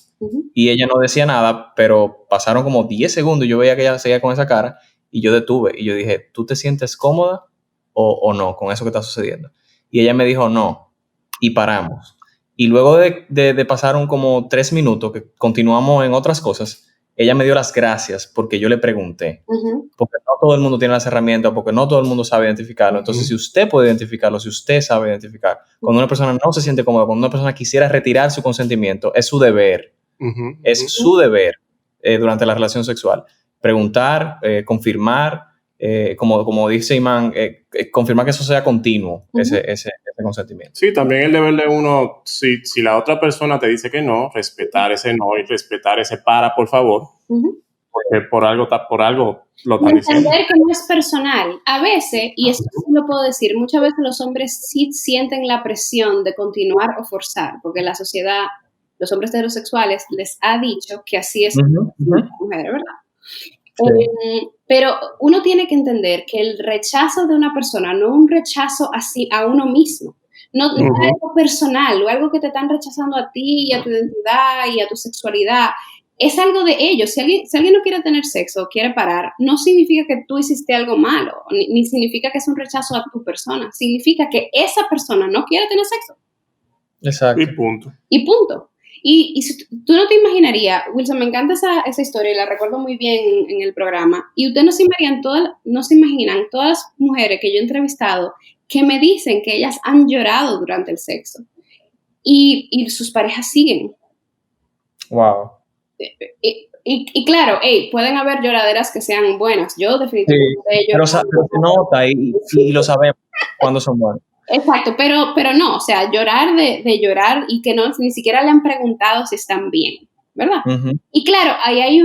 Y ella no decía nada, pero pasaron como 10 segundos y yo veía que ella seguía con esa cara y yo detuve y yo dije, ¿tú te sientes cómoda o no con eso que está sucediendo? Y ella me dijo no y paramos. Y luego de pasaron como 3 minutos que continuamos en otras cosas, ella me dio las gracias porque yo le pregunté. Porque no todo el mundo tiene las herramientas, porque no todo el mundo sabe identificarlo. Entonces, si usted puede identificarlo, si usted sabe identificar, cuando una persona no se siente cómoda, cuando una persona quisiera retirar su consentimiento, es su deber. Es su deber durante la relación sexual. Preguntar, confirmar, como dice Imán, confirmar que eso sea continuo, ese consentimiento. Sí, también el deber de uno, si la otra persona te dice que no, respetar ese no y respetar ese por favor, porque por algo lo están diciendo. Entender que no es personal. A veces, y eso sí lo puedo decir, muchas veces los hombres sí sienten la presión de continuar o forzar, porque la sociedad, los hombres heterosexuales les ha dicho que así es la mujer, ¿verdad? Sí. Pero uno tiene que entender que el rechazo de una persona no es un rechazo así a uno mismo, no es algo personal o algo que te están rechazando a ti y a tu identidad y a tu sexualidad, es algo de ellos. Si alguien no quiere tener sexo o quiere parar, no significa que tú hiciste algo malo, ni significa que es un rechazo a tu persona, significa que esa persona no quiere tener sexo. Exacto. Y punto. Y si tú no te imaginarías, Wilson, me encanta esa historia y la recuerdo muy bien en el programa, y ustedes no se imaginan todas las mujeres que yo he entrevistado que me dicen que ellas han llorado durante el sexo y sus parejas siguen. Wow. Y claro, pueden haber lloraderas que sean buenas, yo definitivamente... Sí, pero se nota y lo sabemos cuando son buenas. Exacto, pero no, o sea, llorar de llorar y que ni siquiera le han preguntado si están bien, ¿verdad? Y claro, ahí hay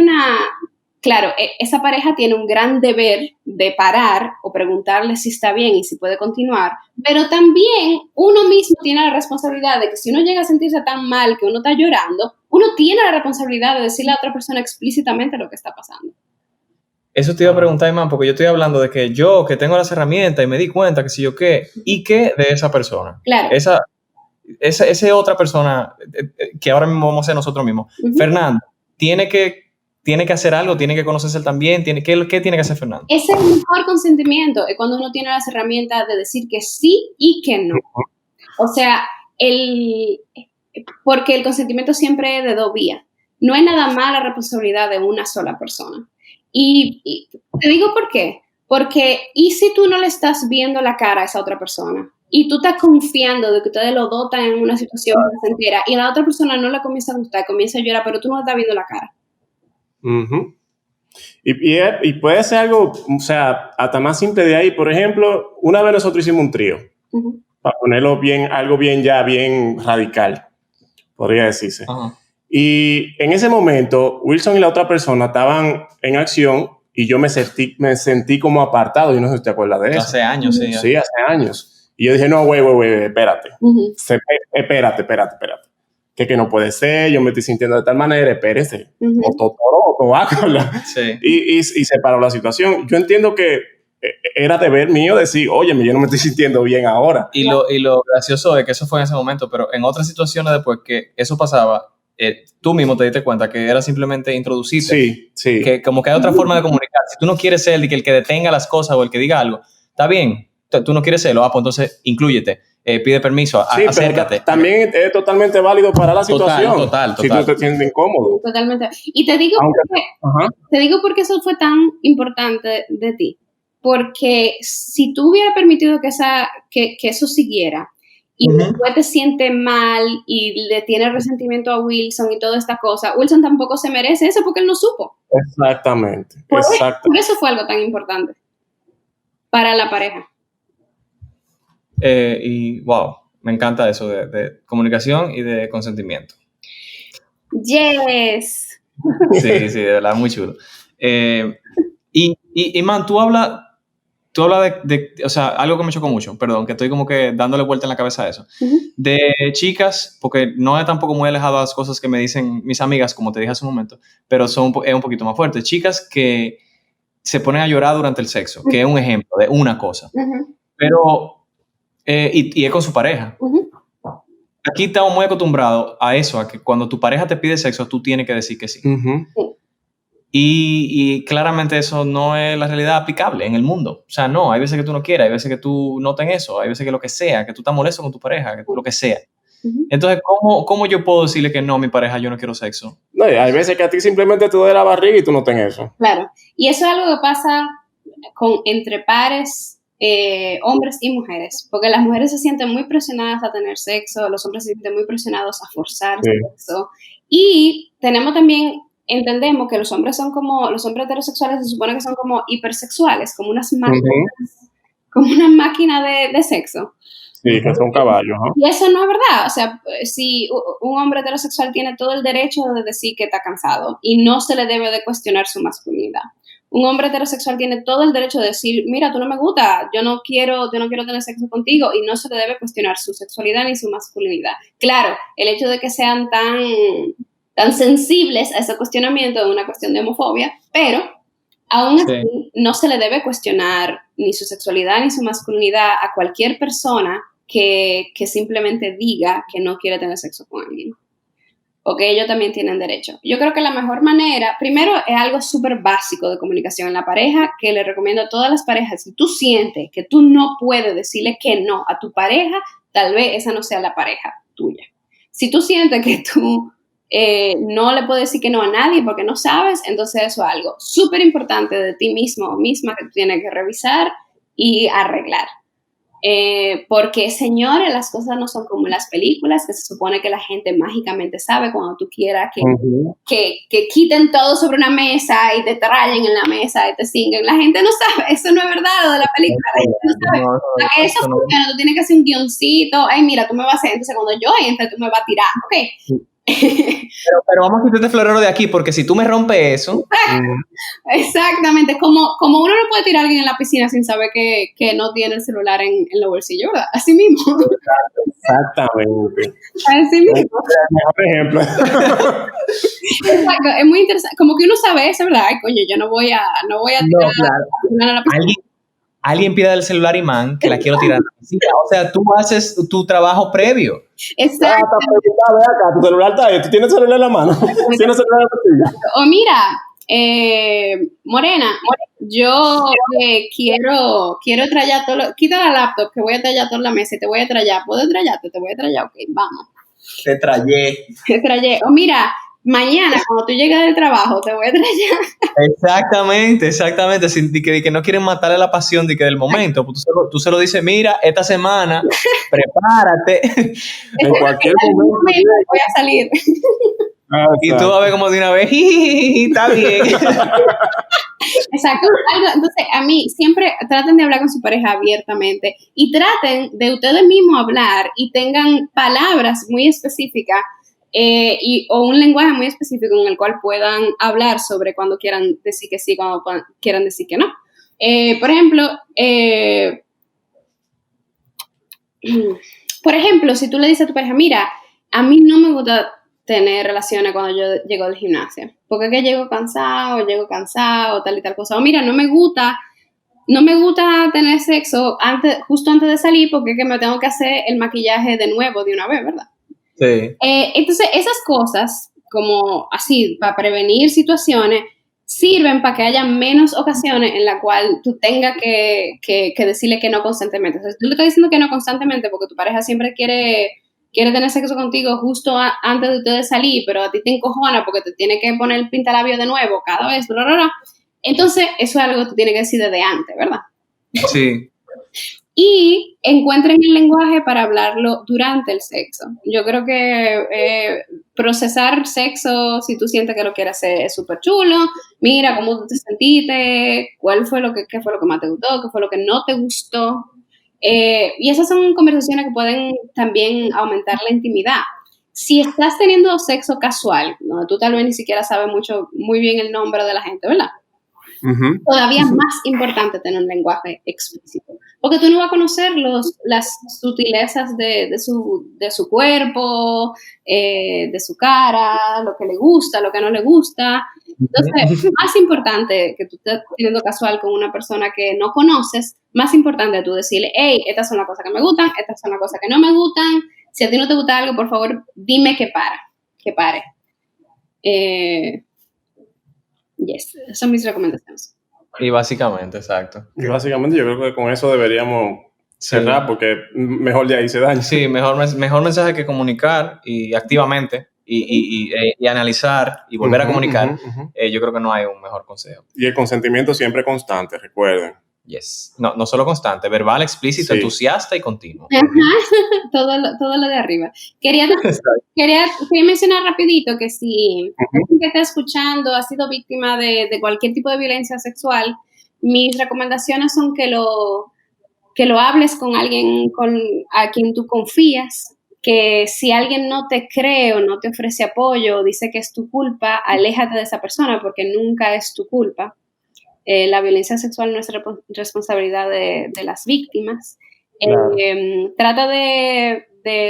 esa pareja tiene un gran deber de parar o preguntarle si está bien y si puede continuar, pero también uno mismo tiene la responsabilidad de que si uno llega a sentirse tan mal que uno está llorando, uno tiene la responsabilidad de decirle a otra persona explícitamente lo que está pasando. Eso te iba a preguntar, Imán, porque yo estoy hablando de que yo, que tengo las herramientas y me di cuenta que si yo qué, ¿y qué de esa persona? Claro. Esa otra persona que ahora mismo vamos a ser nosotros mismos. Fernando, tiene que hacer algo, tiene que conocerse él también, ¿qué tiene que hacer Fernando? Es el mejor consentimiento, es cuando uno tiene las herramientas de decir que sí y que no. O sea, porque el consentimiento siempre es de dos vías. No es nada más la responsabilidad de una sola persona. Y te digo por qué. Porque, ¿y si tú no le estás viendo la cara a esa otra persona? Y tú estás confiando de que ustedes los dos están en una situación placentera y a la otra persona no le comienza a gustar, comienza a llorar, pero tú no le estás viendo la cara. Y puede ser algo, o sea, hasta más simple de ahí. Por ejemplo, una vez nosotros hicimos un trío, para ponerlo algo bien radical, podría decirse. Y en ese momento, Wilson y la otra persona estaban en acción y yo me sentí como apartado. Yo no sé si te acuerdas de eso. Hace años, sí. Sí, hace años. Y yo dije, no, güey, espérate. Espérate. Que no puede ser, yo me estoy sintiendo de tal manera, espérese. O sí. Y se paró la situación. Yo entiendo que era deber mío decir, oye, yo no me estoy sintiendo bien ahora. Y lo gracioso es que eso fue en ese momento, pero en otras situaciones después que eso pasaba, tú mismo te diste cuenta que era simplemente introducirte. Sí. Que como que hay otra forma de comunicar. Si tú no quieres ser el que detenga las cosas o el que diga algo, está bien, tú no quieres serlo, pues entonces inclúyete, pide permiso, acércate. También es totalmente válido para la situación. Total. Si tú te sientes incómodo. Totalmente. Y te digo porque eso fue tan importante de ti. Porque si tú hubieras permitido que eso siguiera, y después te siente mal y le tiene resentimiento a Wilson y toda esta cosa, Wilson tampoco se merece eso porque él no supo. Exactamente. Por eso fue algo tan importante para la pareja. Y wow, me encanta eso de comunicación y de consentimiento. Yes. Sí, de verdad, muy chulo. Y man, tú hablas de, o sea, algo que me chocó mucho, perdón, que estoy como que dándole vuelta en la cabeza a eso, de chicas, porque no es tampoco muy alejado a las cosas que me dicen mis amigas, como te dije hace un momento, pero es un poquito más fuerte, chicas que se ponen a llorar durante el sexo, que es un ejemplo de una cosa, pero, y es con su pareja. Aquí estamos muy acostumbrados a eso, a que cuando tu pareja te pide sexo, tú tienes que decir que sí. Y claramente eso no es la realidad aplicable en el mundo. O sea, no, hay veces que tú no quieres, hay veces que tú no tenés eso, hay veces que lo que sea, que tú estás molesto con tu pareja, que lo que sea. Entonces, ¿cómo yo puedo decirle que no a mi pareja, yo no quiero sexo? No, hay veces que a ti simplemente te duele la barriga y tú no tenés eso. Claro, y eso es algo que pasa entre pares, hombres y mujeres, porque las mujeres se sienten muy presionadas a tener sexo, los hombres se sienten muy presionados a forzar sexo, y tenemos también entendemos que los hombres heterosexuales se supone que son como hipersexuales, como unas máquinas, como una máquina de sexo. Sí, que son caballos, ¿no? Y eso no es verdad. O sea, si un hombre heterosexual tiene todo el derecho de decir que está cansado y no se le debe de cuestionar su masculinidad. Un hombre heterosexual tiene todo el derecho de decir, mira, tú no me gusta, yo no quiero tener sexo contigo, y no se le debe cuestionar su sexualidad ni su masculinidad. Claro, el hecho de que sean tan sensibles a ese cuestionamiento es una cuestión de homofobia, pero aún así no se le debe cuestionar ni su sexualidad ni su masculinidad a cualquier persona que simplemente diga que no quiere tener sexo con alguien. Porque ellos también tienen derecho. Yo creo que la mejor manera, primero, es algo súper básico de comunicación en la pareja, que le recomiendo a todas las parejas. Si tú sientes que tú no puedes decirle que no a tu pareja, tal vez esa no sea la pareja tuya. Si tú sientes que tú no le puedes decir que no a nadie porque no sabes, entonces eso es algo súper importante de ti mismo o misma que tú tienes que revisar y arreglar. Porque, señores, las cosas no son como las películas, que se supone que la gente mágicamente sabe cuando tú quieras que quiten todo sobre una mesa y te traen en la mesa y te cinguen. La gente no sabe, eso no es verdad, lo de la película, la gente no sabe. Para que eso funcione, tú tienes que hacer un guioncito, ay, mira, tú me vas a hacer, entonces cuando yo entre, tú me vas a tirar, ok. pero vamos a quitar este florero de aquí, porque si tú me rompes eso... Exactamente, como uno no puede tirar a alguien en la piscina sin saber que no tiene el celular en los bolsillos, ¿verdad? Así mismo. Exactamente. Así mismo. Mejor ejemplo. Exacto, es muy interesante, como que uno sabe eso, ¿verdad? Ay, coño, yo no voy a tirar a la piscina. Alguien pide el celular, Imán, que la quiero tirar a la piscina. O sea, tú haces tu trabajo previo. Exacto. Ve acá, tu celular está ahí, tú tienes el celular en la mano. ¿Tienes celular en la piscina? O mira, Morena, yo quiero traer todo, quita la laptop, que voy a traer toda la mesa y te voy a traer, ¿puedo traerte? Te voy a traer, ok, vamos. Te traje. O mira, mañana cuando tú llegues del trabajo te voy a traer. Exactamente, sin que no quieren matarle la pasión de que del momento, pues tú se lo dices, mira, esta semana, prepárate. En cualquier momento voy a salir. Y tú vas a ver como de una vez, está bien. Exacto. Entonces, a mí, siempre traten de hablar con su pareja abiertamente y traten de ustedes mismos hablar y tengan palabras muy específicas o un lenguaje muy específico en el cual puedan hablar sobre cuando quieran decir que sí, cuando quieran decir que no. Por ejemplo, si tú le dices a tu pareja, mira, a mí no me gusta tener relaciones cuando yo llego del gimnasio, porque es que llego cansado, tal y tal cosa, o mira, no me gusta tener sexo justo antes de salir, porque es que me tengo que hacer el maquillaje de nuevo de una vez, ¿verdad? Sí. Entonces, esas cosas, como así, para prevenir situaciones, sirven para que haya menos ocasiones en las cuales tú tengas que decirle que no constantemente. O sea, si tú le estás diciendo que no constantemente porque tu pareja siempre quiere tener sexo contigo justo antes de ustedes salir, pero a ti te encojona porque te tiene que poner el pintalabio de nuevo cada vez, entonces eso es algo que tú tienes que decir desde antes, ¿verdad? Sí. Y encuentren el lenguaje para hablarlo durante el sexo. Yo creo que procesar sexo, si tú sientes que lo quieres hacer, es súper chulo. Mira cómo tú te sentiste, qué fue lo que más te gustó, qué fue lo que no te gustó. Y esas son conversaciones que pueden también aumentar la intimidad. Si estás teniendo sexo casual, donde tú tal vez ni siquiera sabes muy bien el nombre de la gente, ¿verdad? Uh-huh. Todavía más importante tener un lenguaje explícito, porque tú no vas a conocer las sutilezas de su cuerpo, de su cara, lo que le gusta, lo que no le gusta. Entonces, más importante que tú estés teniendo casual con una persona que no conoces, más importante tú decirle, hey, estas son las cosas que me gustan, estas son las cosas que no me gustan. Si a ti no te gusta algo, por favor, dime que pare. Yes, esas son mis recomendaciones. Y básicamente, exacto. Y básicamente yo creo que con eso deberíamos cerrar, sí, porque mejor de ahí se daña. Sí, mejor mensaje que comunicar y activamente y analizar y volver a comunicar. Yo creo que no hay un mejor consejo. Y el consentimiento siempre constante, recuerden. Yes. No solo constante, verbal, explícito, entusiasta y continuo. Todo lo de arriba. Quería mencionar rapidito que si alguien que está escuchando ha sido víctima de cualquier tipo de violencia sexual, mis recomendaciones son que lo hables con alguien a quien tú confías, que si alguien no te cree o no te ofrece apoyo o dice que es tu culpa, aléjate de esa persona porque nunca es tu culpa. La violencia sexual no es responsabilidad de las víctimas. Claro. Trata de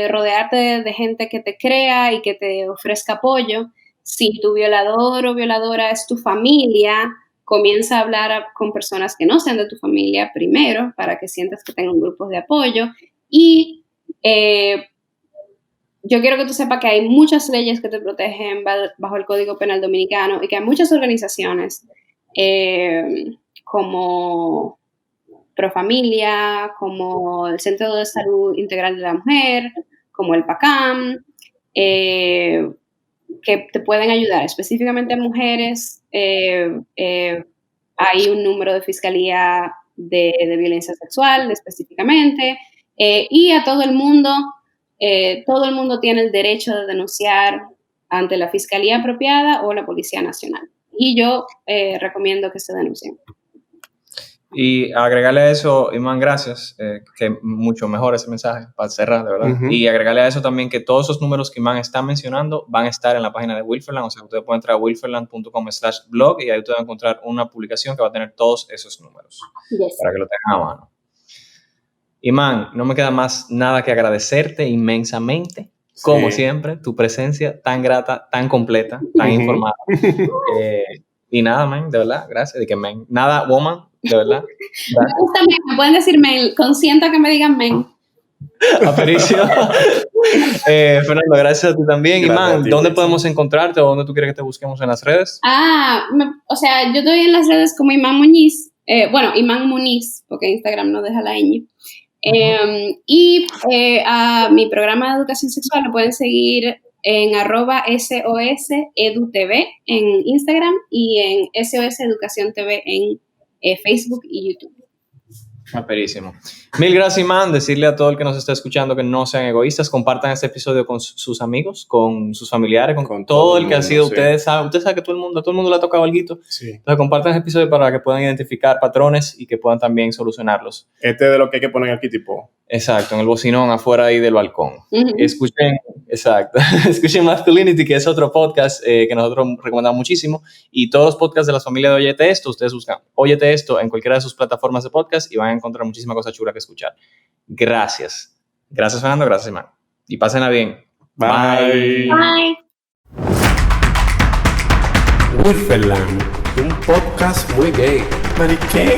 rodearte de gente que te crea y que te ofrezca apoyo. Si tu violador o violadora es tu familia, comienza a hablar con personas que no sean de tu familia primero para que sientas que tengan grupos de apoyo. Y yo quiero que tú sepas que hay muchas leyes que te protegen bajo el Código Penal Dominicano y que hay muchas organizaciones como Profamilia, como el Centro de Salud Integral de la Mujer, como el PACAM, que te pueden ayudar. Específicamente a mujeres, hay un número de fiscalía de violencia sexual específicamente, y a todo el mundo tiene el derecho de denunciar ante la fiscalía apropiada o la Policía Nacional. Y yo recomiendo que se denuncien. Y agregarle a eso, Iman, gracias, que mucho mejor ese mensaje para cerrar, de verdad. Uh-huh. Y agregarle a eso también que todos esos números que Iman está mencionando van a estar en la página de Wilferland. O sea, ustedes pueden entrar a wilferland.com/blog y ahí ustedes van a encontrar una publicación que va a tener todos esos números. Yes. Para que lo tengan a mano. Iman, no me queda más nada que agradecerte inmensamente. Sí. Como siempre, tu presencia tan grata, tan completa, tan informada. Y nada, man, de verdad, gracias. De que, man, nada, woman, de verdad. Me gusta, me pueden decir men, consiento que me digan men. Aparicio. Fernando, gracias a ti también. Gracias. Y, man, ¿dónde podemos encontrarte o dónde tú quieres que te busquemos en las redes? O sea, yo estoy en las redes como Iman Muñiz. Iman Muniz, porque Instagram no deja la ñ. Y a mi programa de educación sexual lo pueden seguir en @SOSEduTV en Instagram y en SOS Educación TV en Facebook y YouTube. Aperísimo. Mil gracias, Iman. Decirle a todo el que nos está escuchando que no sean egoístas, compartan este episodio con sus amigos, con sus familiares, con todo el que ha sido. Sí. Usted sabe que a todo el mundo le ha tocado algo. Sí. Entonces compartan este episodio para que puedan identificar patrones y que puedan también solucionarlos. De lo que hay que poner aquí tipo. Exacto, en el bocinón afuera ahí del balcón. Uh-huh. Escuchen Masculinity, que es otro podcast que nosotros recomendamos muchísimo, y todos los podcasts de la familia de Óyete Esto, ustedes buscan Óyete Esto en cualquiera de sus plataformas de podcast y van a encontrar muchísimas cosas chulas que escuchar. Gracias. Gracias, Fernando. Gracias, Iman. Y pásenla bien. Bye. Bye. Wilferland, un podcast muy gay. ¿Pero qué?